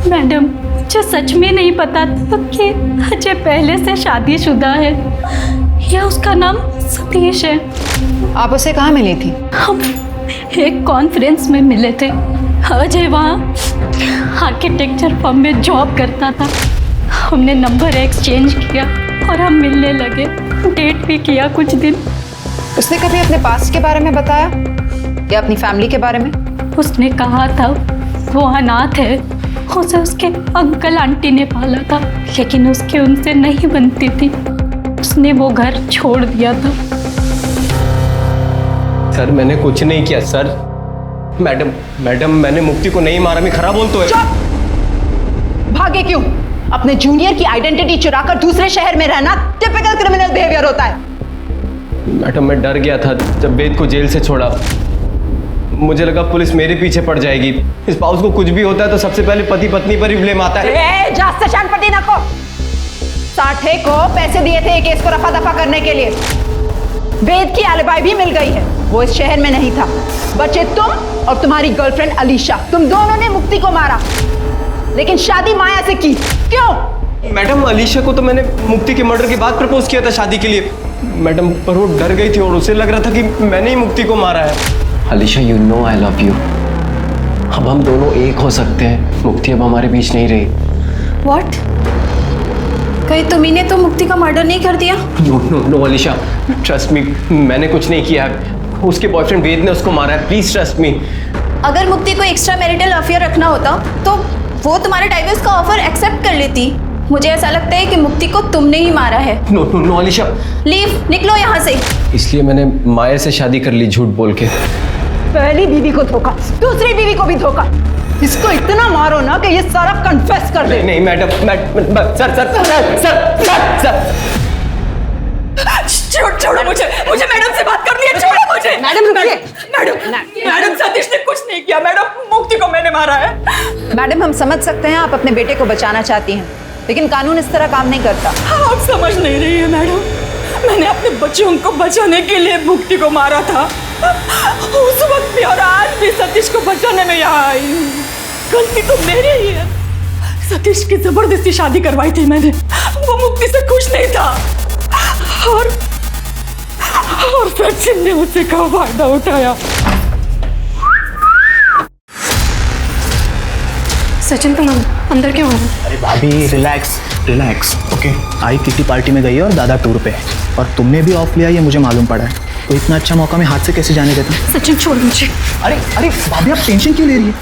मैडम, मुझे सच में नहीं पता था कि अजय पहले से शादीशुदा है या उसका नाम सतीश है। आप उसे कहाँ मिली थी? हम एक कॉन्फ्रेंस में मिले थे। अजय वहाँ आर्किटेक्चर फर्म में जॉब करता था। हमने नंबर एक्सचेंज किया और हम मिलने लगे, डेट भी किया कुछ दिन। उसने कभी अपने पास्ट के बारे में बताया या अपनी फैमिली के बारे में? उसने कहा था वो अनाथ है, उसे उसके अंकल आंटी ने पाला था, लेकिन उसके उनसे नहीं बनती थी, उसने वो घर छोड़ दिया था। सर मैंने कुछ नहीं किया सर। मैडम मैंने मुक्ति को नहीं मारा, मैं खरा बोल तो है। चुप! भागे क्यों? अपने जूनियर की आइडेंटिटी चुराकर दूसरे शहर में रहना टिपिकल क्रिमिनल बिहेवियर होता है। मैडम मैं डर गया था जब वेद को जेल से छोड़ा। मुझे लगा पुलिस मेरे पीछे पड़ जाएगी। इस पाउस को कुछ भी होता है तो सबसे पहले पति पत्नी पर ही ब्लेम आता है। जास्त शानपट्टी ना को। साठे को पैसे दिए थे केस को रफा दफा करने के लिए। वेद की एलिबाई भी मिल गई है, वो इस शहर में नहीं था। बचे तुम और तुम्हारी गर्लफ्रेंड अलीशा, तुम दोनों ने मुक्ति को मारा, लेकिन शादी माया से की। क्यों? मैडम अलीशा को तो मैंने मुक्ति के मर्डर के बाद प्रपोज किया था शादी के लिए मैडम, पर वो डर गई थी और उसे लग रहा था कि मैंने ही मुक्ति को मारा है। Alisha you know I love you. अब हम दोनों एक हो सकते हैं। मुक्ति अब हमारे बीच नहीं रही। व्हाट? कहीं तुम्ही ने तो मुक्ति का मर्डर नहीं कर दिया? No no no Alisha, trust me, मैंने कुछ नहीं किया। उसके बॉयफ्रेंड वेद ने उसको मारा है। Please trust me. अगर मुक्ति को एक्स्ट्रा मैरिटल अफेयर रखना होता तो वो तुम्हारे डाइवोर्स का ऑफर एक्सेप्ट कर लेती। मुझे ऐसा लगता है कि मुक्ति को तुमने ही मारा है। No no no Alisha, leave, निकलो यहाँ से। इसलिए मैंने माया से शादी कर ली झूठ बोल के। पहली बीवी को धोखा, दूसरी बीवी को भी धोखा। इसको इतना मारो ना कि ये सारा कन्फेस कर दे। नहीं मैडम, सर छोड़ो मुझे मैडम से बात करनी है। छोड़ो मुझे। मैडम रुकिए। मैडम सतीश ने कुछ नहीं किया। मैडम मुक्ति को मैंने मारा है। मैडम हम समझ सकते हैं आप अपने बेटे को बचाना चाहती हैं, लेकिन कानून इस तरह काम नहीं करता। आप समझ नहीं रही है मैडम, मैंने अपने बच्चों को बचाने के लिए मुक्ति को मारा था। उस वक्त भी और आज भी सतीश को बचाने में यहाँ आई हूँ। गलती तो मेरी ही है। सतीश की जबरदस्ती शादी करवाई थी मैंने, वो मुक्ति से खुश नहीं था और सचिन ने उससे का फायदा उठाया। सचिन तुम अंदर क्यों हो? अरे भाभी रिलैक्स ओके। आई किटी पार्टी में गई है और दादा टूर पे है, और तुमने भी ऑफ लिया ये मुझे मालूम पड़ा है। तो इतना अच्छा मौका मैं हाथ से कैसे जाने देता? सचिन छोड़ मुझे। अरे भाभी आप टेंशन क्यों ले रही है?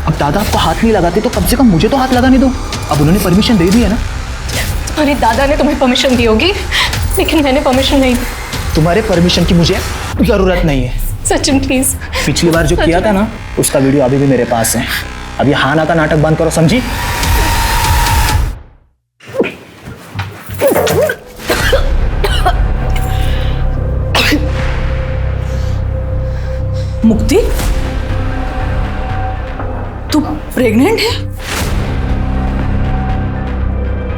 अब दादा आपको हाथ नहीं लगाते तो कम से कम मुझे तो हाथ लगाने दो। अब उन्होंने परमिशन दे दी है ना। अरे दादा ने तुम्हें परमिशन दी होगी, लेकिन मैंने परमिशन नहीं दी। तुम्हारे परमिशन की मुझे जरूरत नहीं है। सचिन प्लीज। पिछली बार जो किया था ना उसका वीडियो अभी भी मेरे पास है। अब ये हाँ ना का नाटक बंद करो, समझी? मुक्ति, तू प्रेग्नेंट है?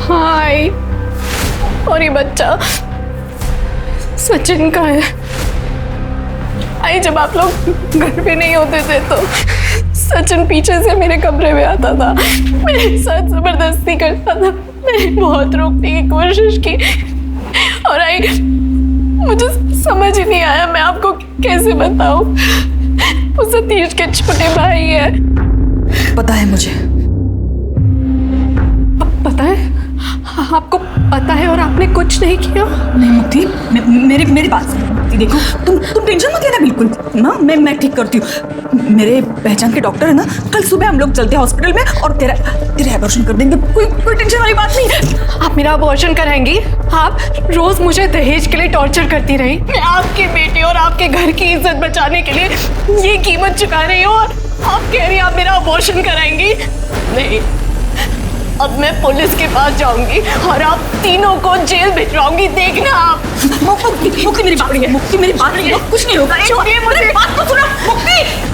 हाय, और ये बच्चा सचिन का है। आई जब आप लोग घर पे नहीं होते थे तो सचिन पीछे से मेरे कमरे में आता था, मेरे साथ जबरदस्ती करता था। मैंने बहुत रोकने की कोशिश की और आई मुझे समझ ही नहीं आया मैं आपको कैसे बताऊं। वो सतीश के छोटे भाई है। पता है मुझे। पता है? आपको पता है और आपने कुछ नहीं किया? नहीं मुक्ति, मेरी बात सुनो मुक्ति। देखो तुम टेंशन मत लेना बिल्कुल ना, मैं ठीक करती हूँ। मेरे पहचान के डॉक्टर है ना, कल सुबह हम लोग चलते हैं हॉस्पिटल में और तेरा अबॉर्शन कर देंगे। कोई टेंशन वाली बात नहीं है। आप मेरा अबॉर्शन कराएंगी? आप रोज मुझे दहेज के लिए टॉर्चर करती रही। मैं आपके बेटे और आपके घर की इज्जत बचाने के लिए ये कीमत चुका रही हूँ और आप कह रही आप मेरा अबॉर्शन कराएंगी? नहीं, अब मैं पुलिस के पास जाऊंगी और आप तीनों को जेल भिजवाऊंगी। देखना आप। मुक्ति मेरी बात है। मुक्ति मेरी बात नहीं है, कुछ नहीं होगा। छोड़िए मुझे, बात तो सुनो मुक्ति।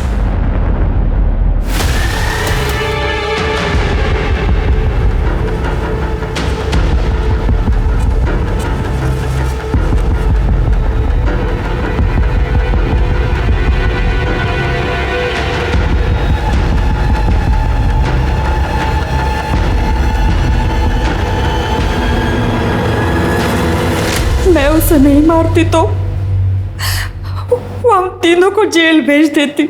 उसे नहीं मारती तो वो हम तीनों को जेल भेज देती।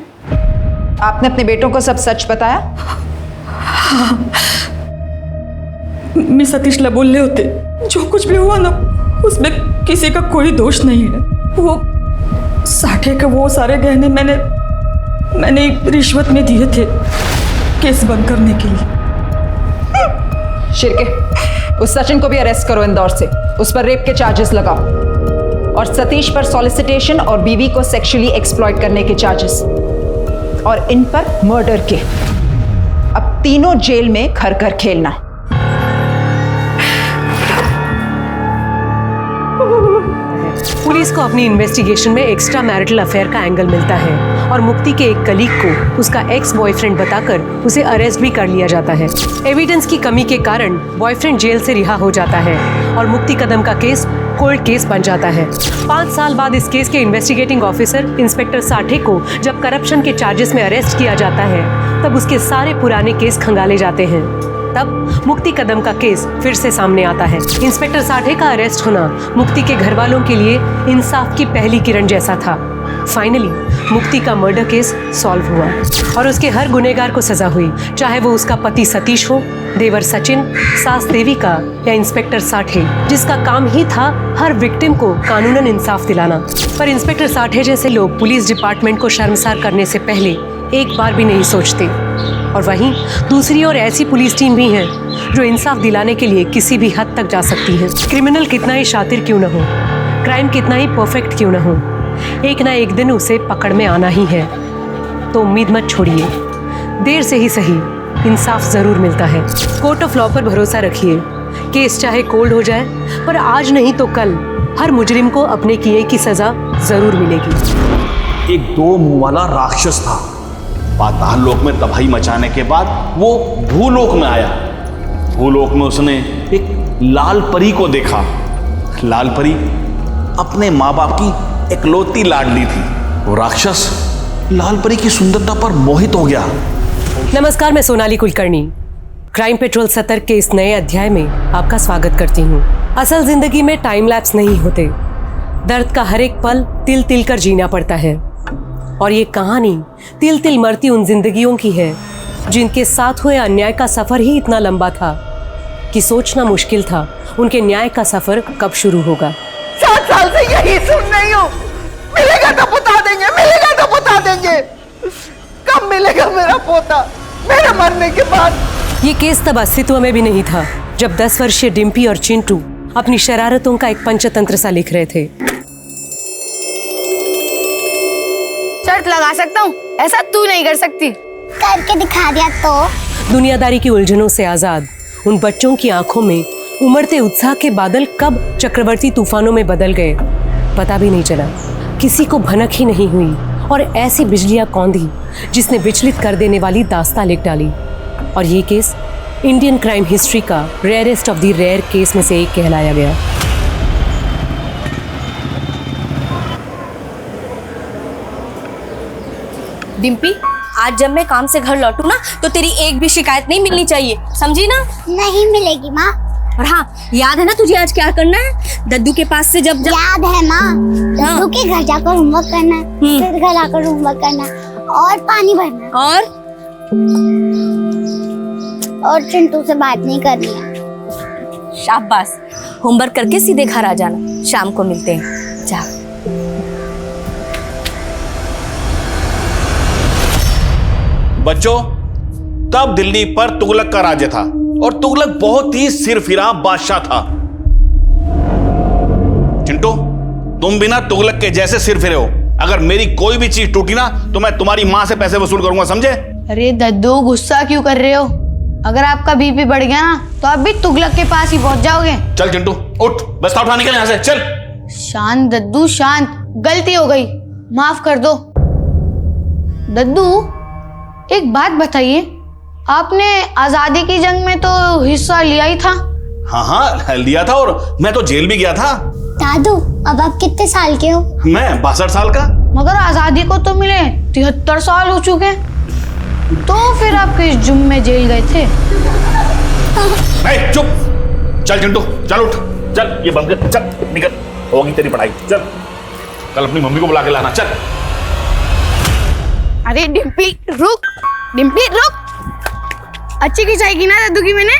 आपने अपने बेटों को सब सच बताया? मैं सतीश बोल रहे होते, जो कुछ भी हुआ ना उसमें किसी का कोई दोष नहीं है। वो साठे के वो सारे गहने मैंने रिश्वत में दिए थे केस बंद करने के लिए। शिर्के, उस सचिन को भी अरेस्ट करो इंदौर से, उस पर रेप के चार्जेस लगाओ और सतीश पर सॉलिसिटेशन और बीवी को सेक्सुअली एक्सप्लॉइट करने के चार्जेस और इन पर मर्डर के। अब तीनों जेल में घर घर खेलना। पुलिस को अपनी इन्वेस्टिगेशन में एक्स्ट्रा मैरिटल अफेयर का एंगल मिलता है और मुक्ति के एक कलीग को उसका एक्स बॉयफ्रेंड बताकर उसे अरेस्ट भी कर लिया जाता है। एविडेंस की कमी के कारण बॉयफ्रेंड जेल से रिहा हो जाता है और मुक्ति कदम का केस कोल्ड केस बन जाता है। 5 साल बाद इस केस के इन्वेस्टिगेटिंग ऑफिसर इंस्पेक्टर साठे को जब करप्शन के चार्जेस में अरेस्ट किया जाता है तब उसके सारे पुराने केस खंगाले जाते हैं। तब मुक्ति कदम का केस फिर से सामने आता है। इंस्पेक्टर साठे का अरेस्ट होना मुक्ति के घर वालों के लिए इंसाफ की पहली किरण जैसा था। फाइनली मुक्ति का मर्डर केस सॉल्व हुआ और उसके हर गुनहगार को सजा हुई, चाहे वो उसका पति सतीश हो, देवर सचिन, सास देविका या इंस्पेक्टर साठे, जिसका काम ही था हर विक्टिम को कानूनन इंसाफ दिलाना। पर इंस्पेक्टर साठे जैसे लोग पुलिस डिपार्टमेंट को शर्मसार करने से पहले एक बार भी नहीं सोचते। और वहीं दूसरी ओर ऐसी पुलिस टीम भी है जो इंसाफ दिलाने के लिए किसी भी हद तक जा सकती है। क्रिमिनल कितना ही शातिर क्यों न हो, क्राइम कितना ही परफेक्ट क्यों न हो, एक ना एक दिन उसे पकड़ में आना ही है। तो उम्मीद मत छोड़िए, देर से ही सही इंसाफ जरूर मिलता है। कोर्ट ऑफ लॉ पर भरोसा रखिए, केस चाहे कोल्ड हो जाए पर आज नहीं तो कल हर मुजरिम को अपने किए की सजा जरूर मिलेगी। एक 2 मुंह वाला राक्षस था। पाताल लोक में तबाही मचाने के बाद वो भूलोक में आया। भूलोक में उसने एक लाल परी को देखा। लाल परी अपने माँ बाप की इकलौती लाडली थी। वो राक्षस लाल परी की सुंदरता पर मोहित हो गया। नमस्कार, मैं सोनाली कुलकर्णी क्राइम पेट्रोल सतर्क के इस नए अध्याय में आपका स्वागत करती हूँ। असल जिंदगी में टाइम लैप्स नहीं होते, दर्द का हर एक पल तिल तिल कर जीना पड़ता है। और ये कहानी तिल तिल मरती उन जिंदगियों की है जिनके साथ हुए अन्याय का सफर ही इतना लंबा था कि सोचना मुश्किल था उनके न्याय का सफर कब शुरू होगा। 7 साल से यही सुन रही हूँ, मिलेगा तो बता देंगे, मिलेगा तो बता देंगे। कब मिलेगा मेरा पोता मेरे मरने के बाद? ये केस तब अस्तित्व में भी नहीं था जब 10 वर्षीय डिम्पी और चिंटू अपनी शरारतों का एक पंचतंत्र सा लिख रहे थे। शर्त लगा सकता हूँ, ऐसा तू नहीं कर सकती। करके दिखा दिया तो। दुनियादारी की उलझनों से आजाद उन बच्चों की आंखों में उमड़ते उत्साह के बादल कब चक्रवर्ती तूफानों में बदल गए पता भी नहीं चला। किसी को भनक ही नहीं हुई और ऐसी बिजलियां कौंधी जिसने विचलित कर देने वाली दास्तां लिख डाली। और ये केस इंडियन क्राइम हिस्ट्री का rarest of the rare case में से एक कहलाया गया। डिम्पी, आज जब मैं काम से घर लौटूं ना तो तेरी एक भी शिकायत नहीं मिलनी चाहिए, समझी ना? नहीं मिलेगी माँ। और हाँ, याद है ना तुझे आज क्या करना है? दद्दू के पास से जब याद है माँ, दद्दू के घर जाकर होमवर्क करना है, फिर घर आकर होमवर्क करना है और पानी भरना और चिंटू से बात नहीं करनी है। शाबाश, होमवर्क करके सीधे घर आ जाना, शाम को मिलते हैं। जा। बच्चों, तब दिल्ली पर तुगलक का राज्य था और तुगलक बहुत ही सिरफिरा बादशाह था। चिंटू, तुम भी ना तुगलक के जैसे सिरफिरे हो। अगर मेरी कोई भी चीज टूटी ना तो मैं तुम्हारी माँ से पैसे वसूल करूंगा, समझे? अरे दद्दू, गुस्सा क्यों कर रहे हो? अगर आपका बीपी बढ़ गया ना तो आप भी तुगलक के पास ही पहुंच जाओगे। चल चिंटू, उठ, बस्ता उठा निकल यहाँ से, चल। शांत दद्दू, शांत। गलती हो गई, माफ कर दो। दद्दू, एक बात बताइए, आपने आजादी की जंग में तो हिस्सा लिया ही था। हाँ हाँ लिया था और मैं तो जेल भी गया था। दादू, अब आप कितने साल के हो? मैं 62 साल का। मगर आजादी को तो मिले 73 साल हो चुके, तो फिर आप किस जुर्म में जेल गए थे? चुप, चल चिंटू, चल उठ, चल ये बंद कर, चल निकल। होगी तेरी पढ़ाई। चल कल अपनी मम्मी को बुला के लाना। चल। अरे डिम्पी रुक। अच्छी खिंचाई ना दद्दू की मैंने।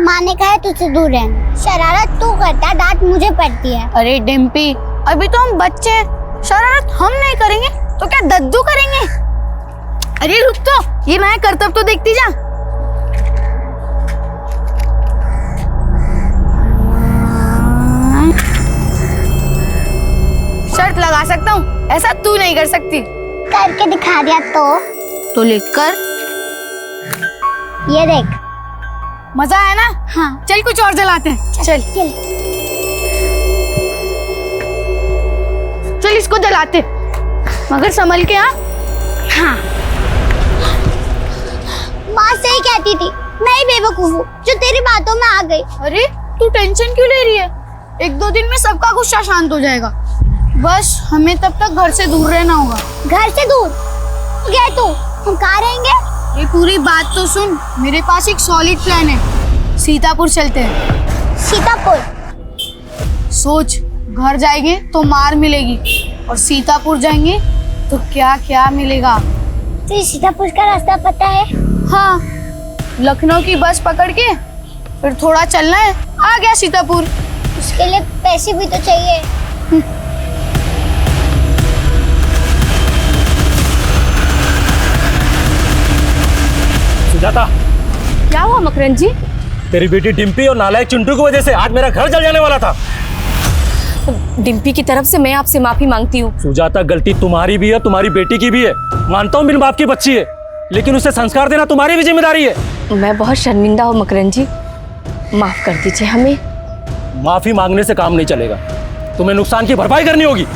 माँ ने कहा है तुझसे दूर रहना। शरारत तू करता है, डांट मुझे पड़ती है। अरे डिम्पी, अभी तो हम बच्चे हैं, शरारत हम नहीं करेंगे तो क्या दद्दू करेंगे? अरे रुक तो, ये नया करतब तो देखती जा। शर्त लगा सकता हूँ, ऐसा तू नहीं कर सकती। करके दिखा दिया तो लिख कर। ये देख। मजा आया ना? हाँ। चल कुछ और जलाते हैं। चल इसको जलाते, मगर संभल के। हाँ। माँ सही कहती थी, मैं ही बेवकूफ हूँ जो तेरी बातों में आ गई। अरे तू टेंशन क्यों ले रही है? 1-2 दिन में सबका गुस्सा शांत हो जाएगा। बस हमें तब तक घर से दूर रहना होगा। घर से दूर? क्या तू? हम कहाँ रहेंगे? ये पूरी बात तो सुन, मेरे पास एक सॉलिड प्लान है। सीतापुर चलते हैं। सीतापुर? सोच, घर जाएंगे तो मार मिलेगी और सीतापुर जाएंगे तो क्या क्या मिलेगा। तो सीतापुर का रास्ता पता है? हाँ, लखनऊ की बस पकड़ के फिर थोड़ा चलना है, आ गया सीतापुर। उसके लिए पैसे भी तो चाहिए। सुजाता, क्या हुआ मकरंद जी? तेरी बेटी डिम्पी और नालायक चिंटू की वजह से आज मेरा घर जल जाने वाला था। डिम्पी की तरफ से मैं आपसे माफी मांगती हूँ। सुजाता, गलती तुम्हारी भी है, तुम्हारी बेटी की भी है। मानता हूँ बिन बाप की बच्ची है, लेकिन उसे संस्कार देना तुम्हारी भी जिम्मेदारी है। मैं बहुत शर्मिंदा हूँ मकरंद जी, माफ कर दीजिए हमें। माफी मांगने से काम नहीं चलेगा, तुम्हें नुकसान की भरपाई करनी होगी।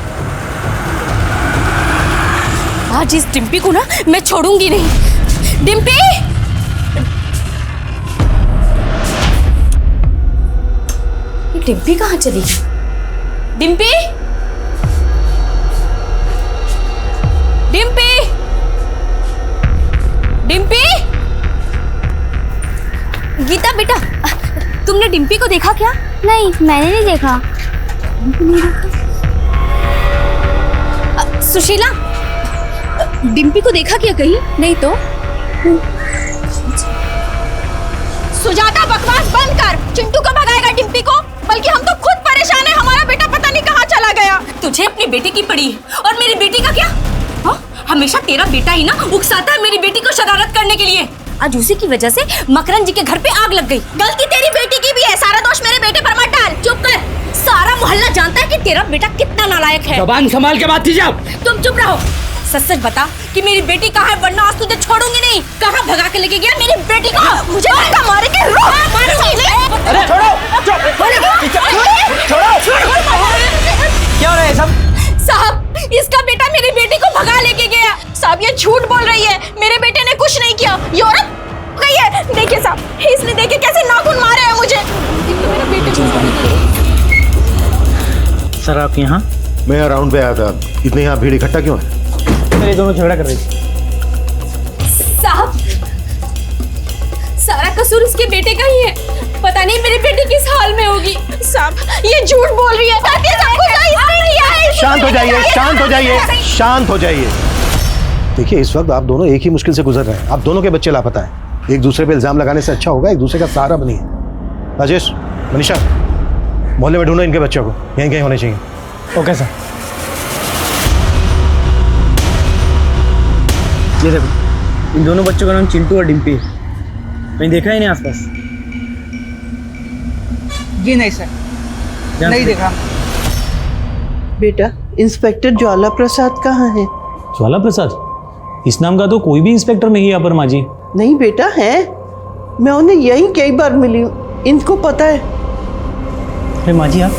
आज इस डिम्पी को ना मैं छोड़ूंगी नहीं। डिम्पी! डिम्पी कहाँ चली? डिम्पी! डिम्पी! डिम्पी! गीता बेटा, तुमने डिम्पी को देखा क्या? नहीं, मैंने नहीं देखा। सुशीला, डिम्पी को देखा क्या कहीं? नहीं तो। सुजाता, बकवास बंद कर। चिंटू को भगाएगा डिम्पी को? बल्कि हम तो खुद परेशान है, हमारा बेटा पता नहीं कहाँ चला गया। तुझे अपनी बेटी की पड़ी है और मेरी बेटी का क्या? हाँ? हमेशा तेरा बेटा ही ना उकसाता है मेरी बेटी को शरारत करने के लिए। आज उसी की वजह से मकरंद जी के घर पे आग लग गई। गलती तेरी बेटी की भी है, सारा दोष मेरे बेटे पर मत डाल। चुप कर, सारा मोहल्ला जानता है कि तेरा बेटा कितना नालायक है। जबान संभाल के बात कीजिए आप। तुम चुप रहो। सच सच बता कि मेरी बेटी कहाँ है, वरना आज तुझे छोड़ूंगी नहीं। कहाँ भगा के लेके गया मेरी बेटी को? मुझे धक्का मारेंगे, अरे क्या हो रहा है सब? साहब, इसका बेटा मेरी बेटी को भगा लेके गया। साहब, ये झूठ बोल रही है, मेरे बेटे ने कुछ नहीं किया। ये औरत गई है। देखिए साहब, इसने देखिए कैसे नाखून मारे हैं मुझे। मेरा बेटे सर आप यहाँ? मैं राउंड पे आया था। इतने यहाँ भीड़ इकट्ठा क्यों है? ये दोनों झगड़ा कर रही थी। साहब, सारा कसूर इसके बेटे का ही है। पता नहीं मेरी बेटी किस हाल में होगी। साहब, ये झूठ बोल रही है। शांत हो जाइए, शांत हो जाइए, शांत हो जाइए। देखिए, इस वक्त आप दोनों एक ही मुश्किल से गुजर रहे हैं। आप दोनों के बच्चे लापता हैं। एक दूसरे पे इल्जाम लगाने से अच्छा होगा एक दूसरे का सहारा बनिए। राजेश, मनीषा, मोहल्ले में ढूंढो इनके बच्चों को, यहीं कहीं होने चाहिए। Okay sir. ये देखो, इन दोनों बच्चों का नाम चिंटू और डिम्पी है। मैंने देखा ही नहीं आसपास। जी नहीं सर, नहीं देखा। बेटा, इंस्पेक्टर ज्वाला प्रसाद कहाँ है? ज्वाला प्रसाद? इस नाम का तो कोई भी इंस्पेक्टर नहीं है पर माँ जी। नहीं बेटा है, मैं उन्हें यहीं कई बार मिली हूँ, इनको पता है। अरे माँ जी, आप?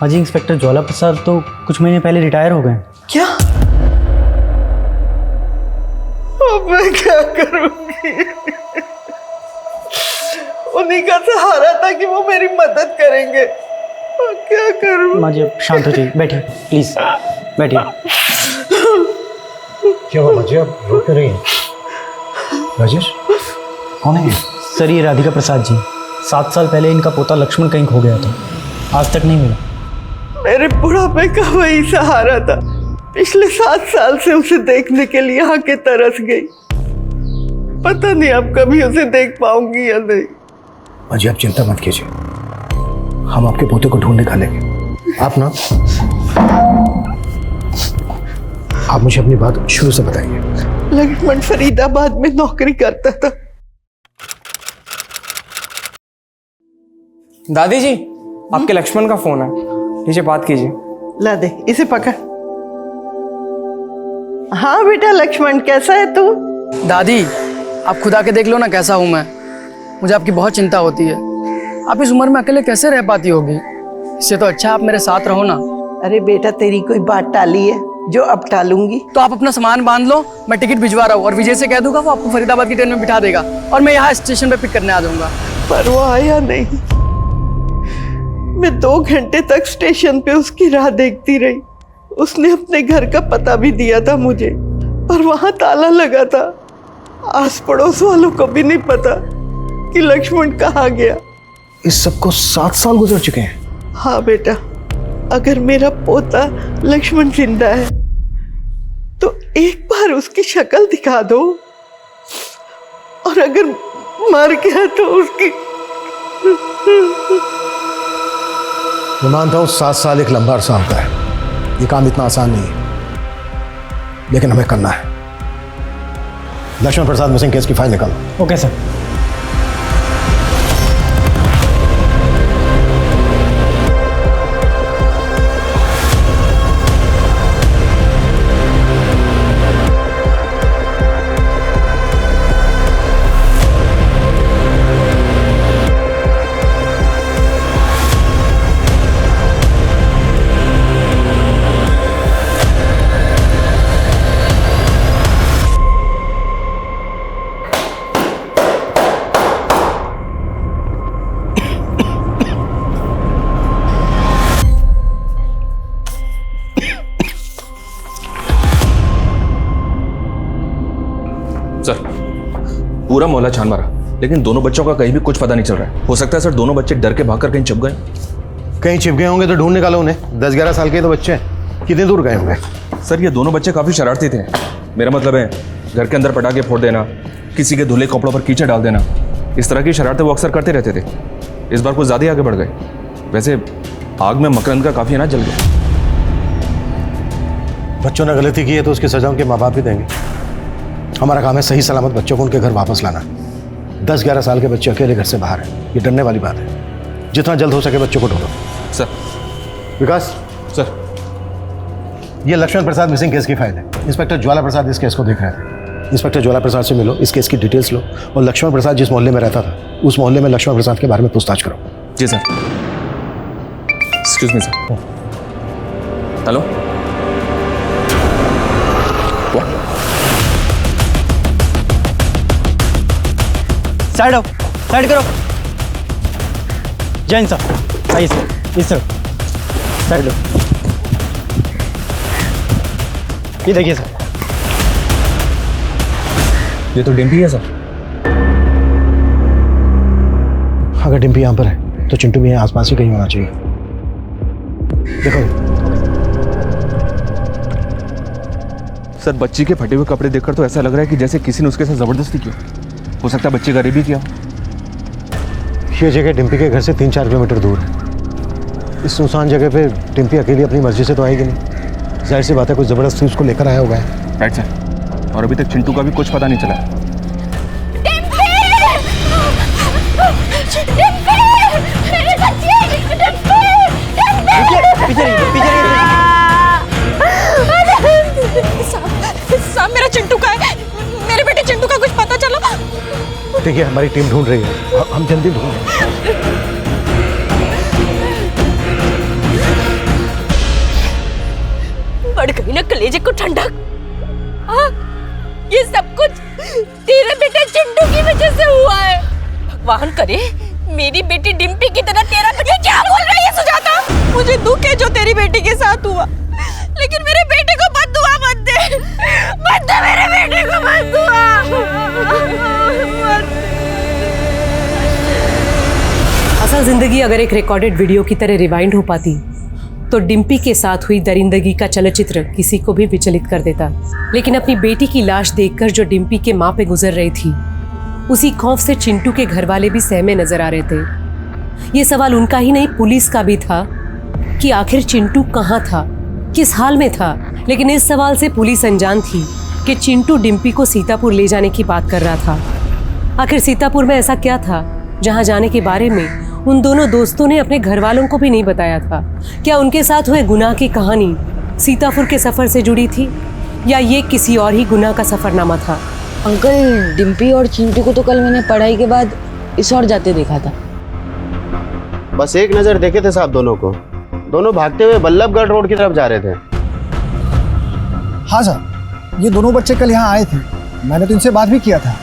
माँ जी, इंस्पेक्टर ज्वाला प्रसाद तो कुछ महीने पहले रिटायर हो गए। क्या? अब मैं क्या करूंगी? उन्हीं का सहारा था कि वो मेरी मदद करेंगे। और क्या करूं? माँ जी, आप शांत हो जाइए, बैठिए प्लीज, बैठिए। क्या हुआ जी, आप रो क्यों रही हैं? राजेश, कौन है? सर, ये राधिका प्रसाद जी। 7 साल पहले इनका पोता लक्ष्मण कहीं खो गया था, आज तक नहीं मिला। मेरे बुढ़ापे का वही सहारा था। पिछले 7 साल से उसे देखने के लिए आके तरस गई। पता नहीं अब कभी उसे देख पाऊंगी या नहीं। माँ जी आप चिंता मत कीजिए, हम आपके पोते को ढूंढ निकालेंगे। आप ना आप मुझे अपनी बात शुरू से बताइए। लक्ष्मण फरीदाबाद में नौकरी करता था। दादी जी आपके लक्ष्मण का फोन है, नीचे बात कीजिए। ला दे, इसे पकड़। हाँ बेटा लक्ष्मण, कैसा है तू? दादी आप खुद आके देख लो ना कैसा हूँ मैं। मुझे आपकी बहुत चिंता होती है। आप इस उम्र में अकेले कैसे रह पाती होगी? इससे तो अच्छा आप मेरे साथ रहो ना। अरे बेटा तेरी कोई बात टाली है जो अब टालूंगी? तो आप अपना सामान बांध लो, मैं टिकट भिजवा रहा हूँ और विजय से कह दूंगा वो आपको फरीदाबाद की ट्रेन में बिठा देगा और मैं यहाँ स्टेशन पे पिक करने आ जाऊंगा। पर वो आया नहीं। मैं 2 घंटे तक स्टेशन पे उसकी राह देखती रही। उसने अपने घर का पता भी दिया था मुझे, पर वहां ताला लगा था। आस पड़ोस वालों को भी नहीं पता कि लक्ष्मण कहाँ गया। इस सबको 7 साल गुजर चुके हैं। हाँ बेटा, अगर मेरा पोता लक्ष्मण जिंदा है तो एक बार उसकी शक्ल दिखा दो, और अगर मर गया तो उसकी। मैं मानता हूँ 7 साल एक लंबा अरसा होता है, ये काम इतना आसान नहीं है, लेकिन हमें करना है। लक्ष्मण प्रसाद मिसिंग केस की फाइल निकालो। Okay sir. सर पूरा मोहल्ला छान मारा, लेकिन दोनों बच्चों का कहीं भी कुछ पता नहीं चल रहा है। हो सकता है सर दोनों बच्चे डर के भागकर कहीं छिप गए। कहीं छिप गए होंगे तो ढूंढ निकालो उन्हें। 10-11 साल के तो बच्चे हैं, कितने दूर गए होंगे? सर ये दोनों बच्चे काफ़ी शरारती थे। मेरा मतलब है घर के अंदर पटाखे फोड़ देना, किसी के धुले कपड़ों पर कीचड़ डाल देना, इस तरह की शरारतें वो अक्सर करते रहते थे। इस बार कुछ ज़्यादा ही आगे बढ़ गए। वैसे आग में मकरंद का काफ़ी अनाज जल गया। बच्चों ने गलती की है तो उसकी सजा उनके माँ बाप ही देंगे। हमारा काम है सही सलामत बच्चों को उनके घर वापस लाना। 10-11 साल के बच्चे अकेले घर से बाहर हैं, ये डरने वाली बात है। जितना जल्द हो सके बच्चों को ढूंढो। सर। विकास सर, ये लक्ष्मण प्रसाद मिसिंग केस की फाइल है। इंस्पेक्टर ज्वाला प्रसाद इस केस को देख रहे थे। इंस्पेक्टर ज्वाला प्रसाद से मिलो, इस केस की डिटेल्स लो और लक्ष्मण प्रसाद जिस मोहल्ले में रहता था उस मोहल्ले में लक्ष्मण प्रसाद के बारे में पूछताछ करो। जी sir. Excuse me sir. Hello, side आओ, साइड करो। जैन साहब आइए सर, इस तरफ साइड लो। ये देखिए सर, ये तो डिम्पी है सर। अगर डिम्पी यहाँ पर है तो चिंटू भी यहाँ आसपास ही कहीं होना चाहिए। देखो सर, बच्ची के फटे हुए कपड़े देखकर तो ऐसा लग रहा है कि जैसे किसी ने उसके साथ जबरदस्ती की। हो सकता है बच्चे गरीबी किया। ये जगह डिम्पी के घर से 3-4 किलोमीटर दूर है। इस सुनसान जगह पे डिम्पी अकेली अपनी मर्जी से तो आएगी नहीं। जाहिर सी बात है कुछ जबरदस्ती उसको लेकर आया होगा। Right sir. और अभी तक चिंटू का भी कुछ पता नहीं चला। साहब मेरा चिंटू का है, मेरे बेटे चिंटू का कुछ पता चला? देखिए हमारी टीम ढूंढ रही है, हम जल्दी ढूंढ रहे हैं। बढ़ गई ना कलेजे को ठंडक। ये सब कुछ तेरे बेटे चिंटू की वजह से हुआ है। भगवान करे मेरी बेटी डिम्पी की तरह तेरा बेटा। क्या बोल रही है सुजाता? मुझे दुख है जो तेरी बेटी के साथ हुआ, लेकिन मेरे बेटे को बद्दुआ मत दे। मत दे मेरे बेटे को बद्दुआ। असल जिंदगी अगर एक रिकॉर्डेड वीडियो की तरह रिवाइंड हो पाती तो डिम्पी के साथ हुई दरिंदगी का चलचित्र किसी को भी विचलित कर देता। लेकिन अपनी बेटी की लाश देखकर जो डिम्पी के माँ पे गुजर रही थी, उसी खौफ से चिंटू के घर वाले भी सहमे नजर आ रहे थे। ये सवाल उनका ही नहीं, पुलिस का भी था कि आखिर चिंटू कहाँ था, किस हाल में था। लेकिन इस सवाल से पुलिस अनजान थी कि चिंटू डिम्पी को सीतापुर ले जाने की बात कर रहा था। आखिर सीतापुर में ऐसा क्या था जहाँ जाने के बारे में उन दोनों दोस्तों ने अपने घर वालों को भी नहीं बताया था? क्या उनके साथ हुए गुनाह की कहानी सीतापुर के सफर से जुड़ी थी, या ये किसी और ही गुनाह का सफरनामा था? अंकल, डिम्पी और चिंटू को तो कल मैंने पढ़ाई के बाद इस ओर जाते देखा था। बस एक नजर देखे थे साहब दोनों को। दोनों भागते हुए बल्लभगढ़ रोड की तरफ जा रहे थे। हाँ सर, ये दोनों बच्चे कल यहाँ आए थे, मैंने तो इनसे बात भी किया था।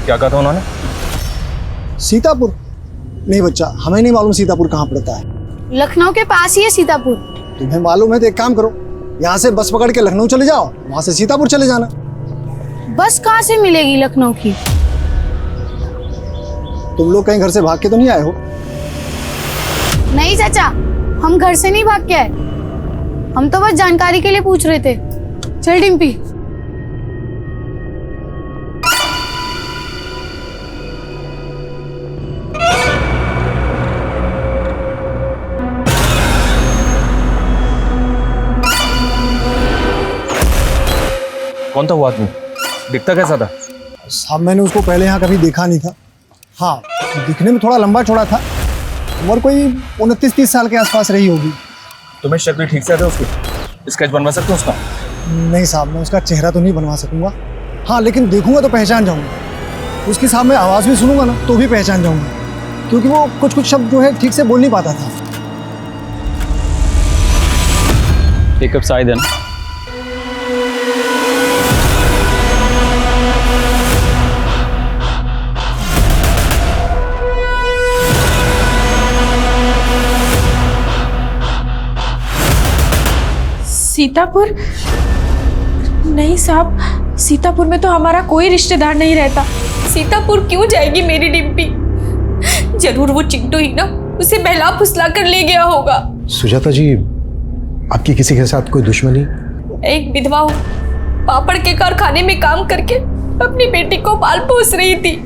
क्या कहा था उन्होंने? सीतापुर? नहीं बच्चा, हमें नहीं मालूम सीतापुर कहाँ पड़ता है। लखनऊ के पास ही है सीतापुर। तुम्हें मालूम है तो एक काम करो, यहाँ से बस पकड़ के लखनऊ चले जाओ, वहाँ से सीतापुर चले जाना। बस कहाँ से मिलेगी लखनऊ की? तुम लोग कहीं घर से भाग के तो नहीं आए हो? नहीं चाचा, हम घर से नहीं भाग के आए, हम तो बस जानकारी के लिए पूछ रहे थे। चल डिम्पी। कौन था वो आदमी? दिखता कैसा था? साहब मैंने उसको पहले यहाँ कभी देखा नहीं था। हाँ, दिखने में थोड़ा लंबा चौड़ा था, उम्र कोई 29-30 साल के आसपास रही होगी। तुम्हें शक्ल ठीक से आता है उसकी? स्केच बनवा सकते हो उसका? नहीं साहब, मैं उसका चेहरा तो नहीं बनवा सकूंगा। हाँ, लेकिन देखूंगा तो पहचान जाऊंगा। उसकी साहब मैं आवाज़ भी सुनूंगा ना तो भी पहचान जाऊंगा, क्योंकि वो कुछ शब्द जो है ठीक से बोल नहीं पाता था। एक कप चाय देना। सीतापुर? नहीं साहब, सीतापुर में तो हमारा कोई रिश्तेदार नहीं रहता। सीतापुर क्यों जाएगी मेरी डिम्पी? जरूर वो चिंटू ही ना उसे बहला फुसला कर ले गया होगा। सुजाता जी, आपकी किसी के साथ कोई दुश्मनी? एक विधवा हूँ, पापड़ के कारखाने में काम करके अपनी बेटी को पाल पोस रही थी।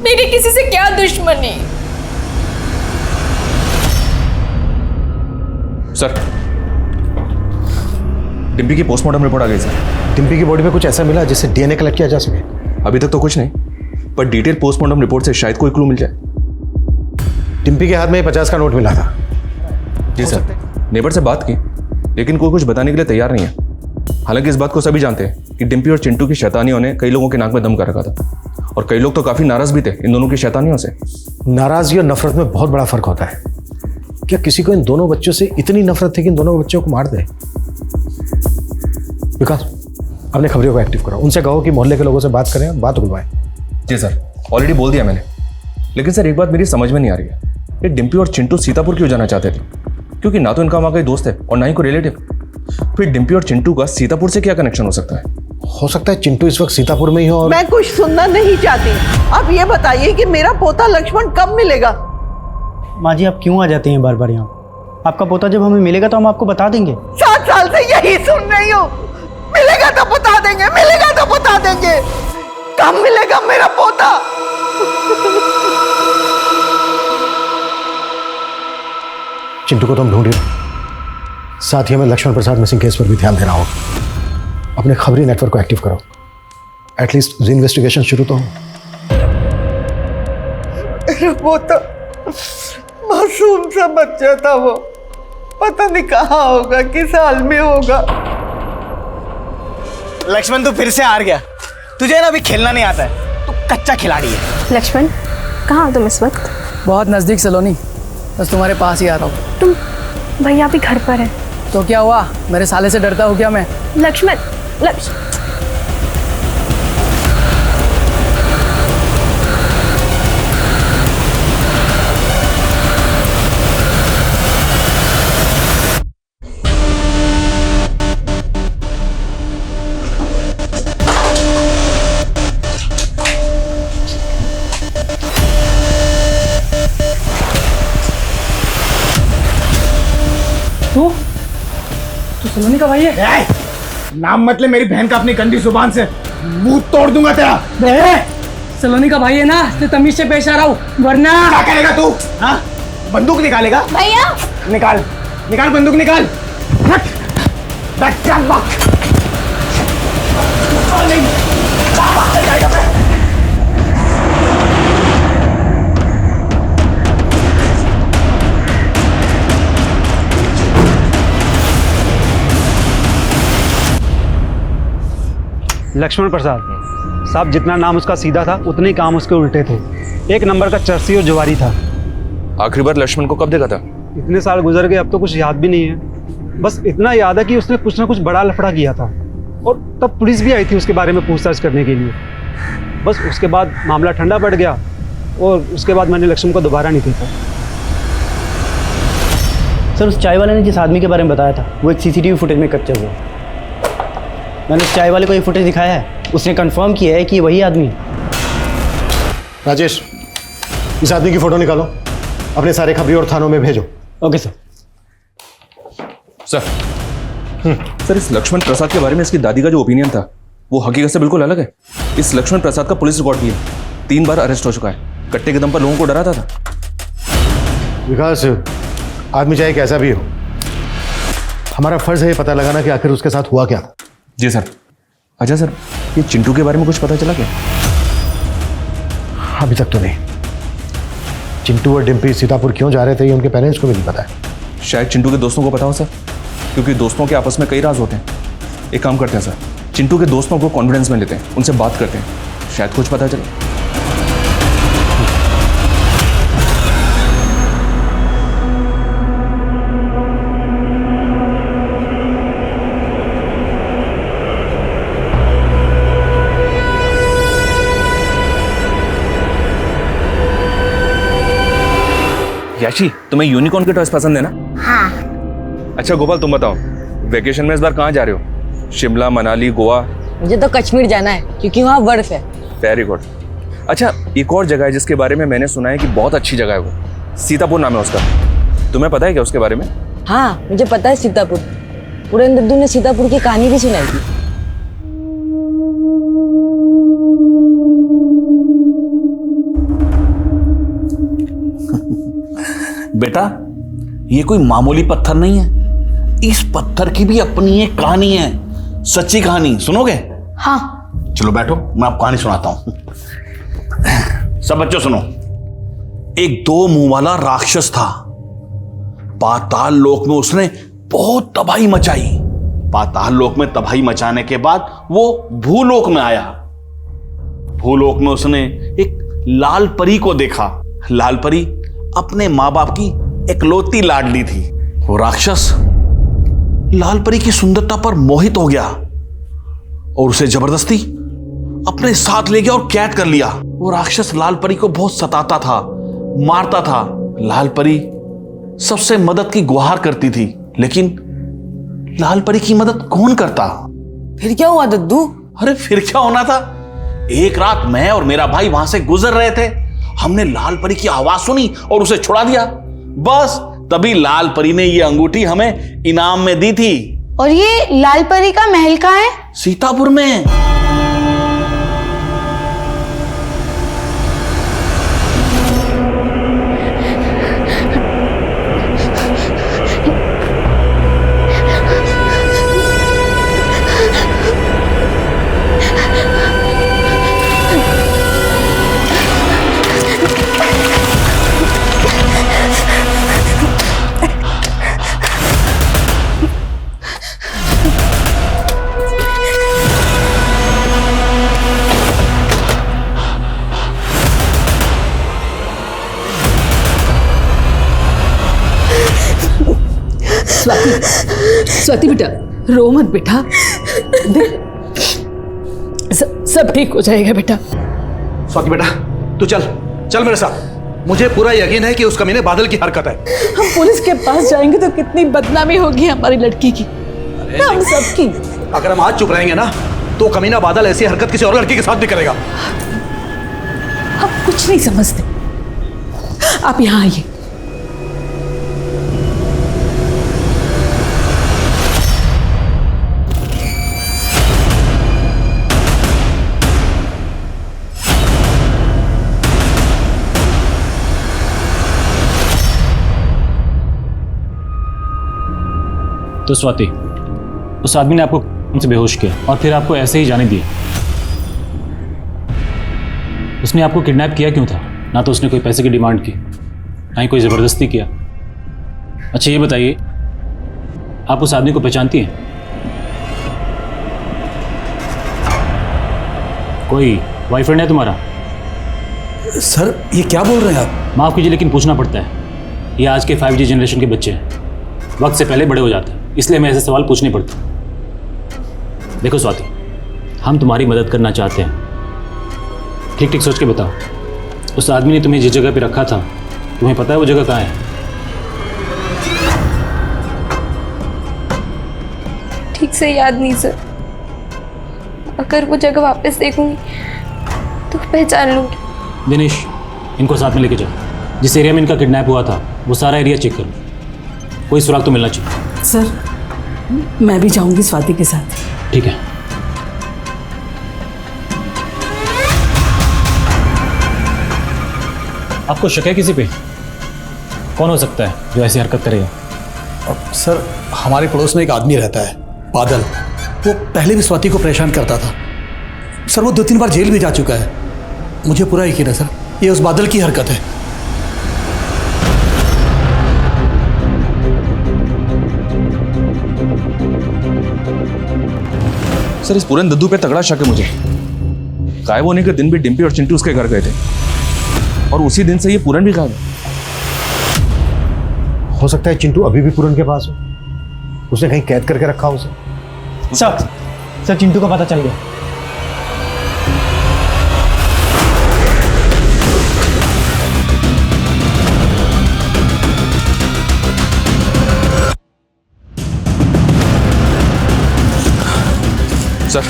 मेरी किसी से क्या दुश्मनी? सर, डिम्पी की पोस्टमार्टम रिपोर्ट आ गई सर। डिम्पी की बॉडी पे कुछ ऐसा मिला जिससे डीएनए कलेक्ट किया जा सके? अभी तक तो कुछ नहीं, पर डिटेल पोस्टमार्टम रिपोर्ट से शायद कोई क्लू मिल जाए। डिम्पी के हाथ में 50 का नोट मिला था। जी सर, नेबर से बात की, लेकिन कोई कुछ बताने के लिए तैयार नहीं है। हालांकि इस बात को सभी जानते हैं कि डिम्पी और चिंटू की शैतानियों ने कई लोगों के नाक में दम कर रखा था, और कई लोग तो काफी नाराज भी थे इन दोनों की शैतानियों से। नाराजगी और नफरत में बहुत बड़ा फर्क होता है। क्या किसी को इन दोनों बच्चों से इतनी नफरत थी कि इन दोनों बच्चों को मार दे? विकास, अपने खबरियों को एक्टिव करो, उनसे कहो कि मोहल्ले के लोगों से बात करें, बात बुलवाएं। जी सर, ऑलरेडी बोल दिया मैंने। लेकिन सर, एक बात मेरी समझ में नहीं आ रही है, ये डिम्पी और चिंटू सीतापुर क्यों जाना चाहते थे? क्योंकि ना तो इनका वहाँ कोई दोस्त है और ना ही कोई रिलेटिव। फिर डिम्पी और चिंटू का सीतापुर से क्या कनेक्शन हो सकता है? हो सकता है चिंटू इस वक्त सीतापुर में ही हो। मैं कुछ सुनना नहीं चाहती। अब ये बताइए कि मेरा पोता लक्ष्मण कब मिलेगा? माँ जी, आप क्यों आ जाते हैं बार बार यहाँ? आपका पोता जब हमें मिलेगा तो हम आपको बता देंगे। 7 साल से यही सुन रही हूँ, मिलेगा तो बता देंगे, मिलेगा तो बता देंगे। कब मिलेगा मेरा पोता? चिंटू को तुम ढूंढ रहे हो, साथ ही हमें लक्ष्मण प्रसाद मिसिंग केस पर भी ध्यान देना होगा। अपने खबरी नेटवर्क को एक्टिव करो, एटलीस्ट इन्वेस्टिगेशन शुरू तो हो। मेरा पोता मासूम सा बच्चा था, वो पता नहीं कहाँ होगा, किस हाल में होगा। लक्ष्मण, तू फिर से हार गया। तुझे ना अभी खेलना नहीं आता है, तू कच्चा खिलाड़ी है। लक्ष्मण, कहाँ हो तुम इस वक्त? बहुत नज़दीक सलोनी, बस तुम्हारे पास ही आ रहा हूँ। तुम भैया भी घर पर है? तो क्या हुआ, मेरे साले से डरता हूँ क्या मैं? लक्ष्मण, सलोनी का भाई है। नाम मत ले मेरी बहन का अपनी गंदी जुबान से, मुंह तोड़ दूंगा तेरा। सलोनी का भाई है ना, इसलिए तमीज से पेश आ रहा हूँ, वरना क्या करेगा तू? हाँ, बंदूक निकालेगा? भैया निकाल निकाल बंदूक निकाल। लक्ष्मण प्रसाद साहब, जितना नाम उसका सीधा था उतने ही काम उसके उल्टे थे। एक नंबर का चरसी और जुवारी था। आखिरी बार लक्ष्मण को कब देखा था? इतने साल गुजर गए, अब तो कुछ याद भी नहीं है। बस इतना याद है कि उसने कुछ ना कुछ बड़ा लफड़ा किया था और तब पुलिस भी आई थी उसके बारे में पूछताछ करने के लिए। बस उसके बाद मामला ठंडा पड़ गया और उसके बाद मैंने लक्ष्मण को दोबारा नहीं देखा। सर, उस चाय वाले ने जिस आदमी के बारे में बताया था वो एक सीसीटीवी फुटेज में कैप्चर हुआ। मैंने उस चाय वाले को ये फुटेज दिखाया है, उसने कंफर्म किया है कि ये वही आदमी। राजेश, इस आदमी की फोटो निकालो, अपने सारे खबरी और थानों में भेजो। Okay sir. सर, इस लक्ष्मण प्रसाद के बारे में इसकी दादी का जो ओपिनियन था वो हकीकत से बिल्कुल अलग है। इस लक्ष्मण प्रसाद का पुलिस रिकॉर्ड भी है, 3 बार अरेस्ट हो चुका है, कट्टे के दम पर लोगों को डराता था। विकास, आदमी चाहे कैसा भी हो, हमारा फर्ज है ये पता लगाना कि आखिर उसके साथ हुआ क्या था। जी सर। अच्छा सर, ये चिंटू के बारे में कुछ पता चला क्या? अभी तक तो नहीं। चिंटू और डिम्पी सीतापुर क्यों जा रहे थे ये उनके पेरेंट्स को भी नहीं पता है। शायद चिंटू के दोस्तों को पता हो सर, क्योंकि दोस्तों के आपस में कई राज होते हैं। एक काम करते हैं सर, चिंटू के दोस्तों को कॉन्फिडेंस में लेते हैं, उनसे बात करते हैं, शायद कुछ पता चले। याशी, तुम्हें यूनिकॉर्न के टॉयज पसंद है ना? हाँ। अच्छा गोपाल, तुम बताओ, वेकेशन में इस बार कहाँ जा रहे हो? शिमला, मनाली, गोवा? मुझे तो कश्मीर जाना है क्योंकि वहाँ बर्फ है। Very good. अच्छा, एक और जगह है जिसके बारे में मैंने सुना है कि बहुत अच्छी जगह है, वो सीतापुर नाम है उसका। तुम्हें पता है क्या उसके बारे में? हाँ, मुझे पता है सीतापुर। उड़न दद्दू ने सीतापुर की कहानी भी सुनाई थी। बेटा, ये कोई मामूली पत्थर नहीं है, इस पत्थर की भी अपनी एक कहानी है, सच्ची कहानी। सुनोगे? हाँ। चलो बैठो, मैं आपको कहानी सुनाता हूं। सब बच्चों सुनो। एक 2 मुंह वाला राक्षस था। पाताल लोक में उसने बहुत तबाही मचाई। पाताल लोक में तबाही मचाने के बाद वो भूलोक में आया। भूलोक में उसने एक लाल परी को देखा। लाल परी अपने माँ बाप की इकलौती लाडली थी। वो राक्षस लाल परी की सुंदरता पर मोहित हो गया और उसे जबरदस्ती अपने साथ ले गया और कैद कर लिया। वो राक्षस लाल परी को बहुत सताता था, मारता था। लाल परी सबसे मदद की गुहार करती थी, लेकिन लाल परी की मदद कौन करता? फिर क्या हुआ दद्दू? अरे फिर क्या होना था? एक रात मैं और मेरा भाई वहां से गुजर रहे थे, हमने लाल परी की आवाज सुनी और उसे छुड़ा दिया। बस तभी लाल परी ने ये अंगूठी हमें इनाम में दी थी। और ये लाल परी का महल कहाँ है? सीतापुर में। स्वाति बेटा, रो मत बेटा, सब ठीक हो जाएगा बेटा। स्वाति बेटा, तू चल चल मेरे साथ। मुझे पूरा यकीन है कि उस कमीने बादल की हरकत है। हम पुलिस के पास जाएंगे तो कितनी बदनामी होगी हमारी लड़की की, हम सबकी। अगर हम आज चुप रहेंगे ना तो कमीना बादल ऐसी हरकत किसी और लड़की के साथ भी करेगा। हम कुछ नहीं समझते, आप यहाँ आइए। तो स्वाति, उस आदमी ने आपको उनसे बेहोश किया और फिर आपको ऐसे ही जाने दिया। उसने आपको किडनैप किया क्यों था? ना तो उसने कोई पैसे की डिमांड की, ना ही कोई ज़बरदस्ती किया। अच्छा ये बताइए, आप उस आदमी को पहचानती हैं? कोई बॉयफ्रेंड है तुम्हारा? सर ये क्या बोल रहे हैं आप? माफ़ कीजिए लेकिन पूछना पड़ता है। ये आज के 5G जनरेशन के बच्चे हैं, वक्त से पहले बड़े हो जाते हैं, इसलिए मैं ऐसे सवाल पूछने पड़ते हैं। देखो स्वाति, हम तुम्हारी मदद करना चाहते हैं, ठीक ठीक सोच के बताओ। उस आदमी ने तुम्हें जिस जगह पे रखा था, तुम्हें पता है वो जगह कहाँ है? ठीक से याद नहीं सर। अगर वो जगह वापस देखूंगी तो पहचान लूंगी। दिनेश, इनको साथ में लेके जाओ। जिस एरिया में इनका किडनैप हुआ था वो सारा एरिया चेक करो, कोई सुराग तो मिलना चाहिए। सर मैं भी जाऊंगी स्वाति के साथ। ठीक है। आपको शक है किसी पे? कौन हो सकता है जो ऐसी हरकत करेगा? सर हमारे पड़ोस में एक आदमी रहता है, बादल। वो पहले भी स्वाति को परेशान करता था सर। वो 2-3 बार जेल भी जा चुका है। मुझे पूरा यकीन है सर, ये उस बादल की हरकत है। सर इस पूरे दद्दू पे तगड़ा शक है मुझे। गायब होने के दिन भी डिम्पी और चिंटू उसके घर गए थे और उसी दिन से ये पूरन भी गायब है। हो सकता है चिंटू अभी भी पूरन के पास हो, उसने कहीं कैद करके रखा हो उसे। सर चिंटू का पता चल गया। सर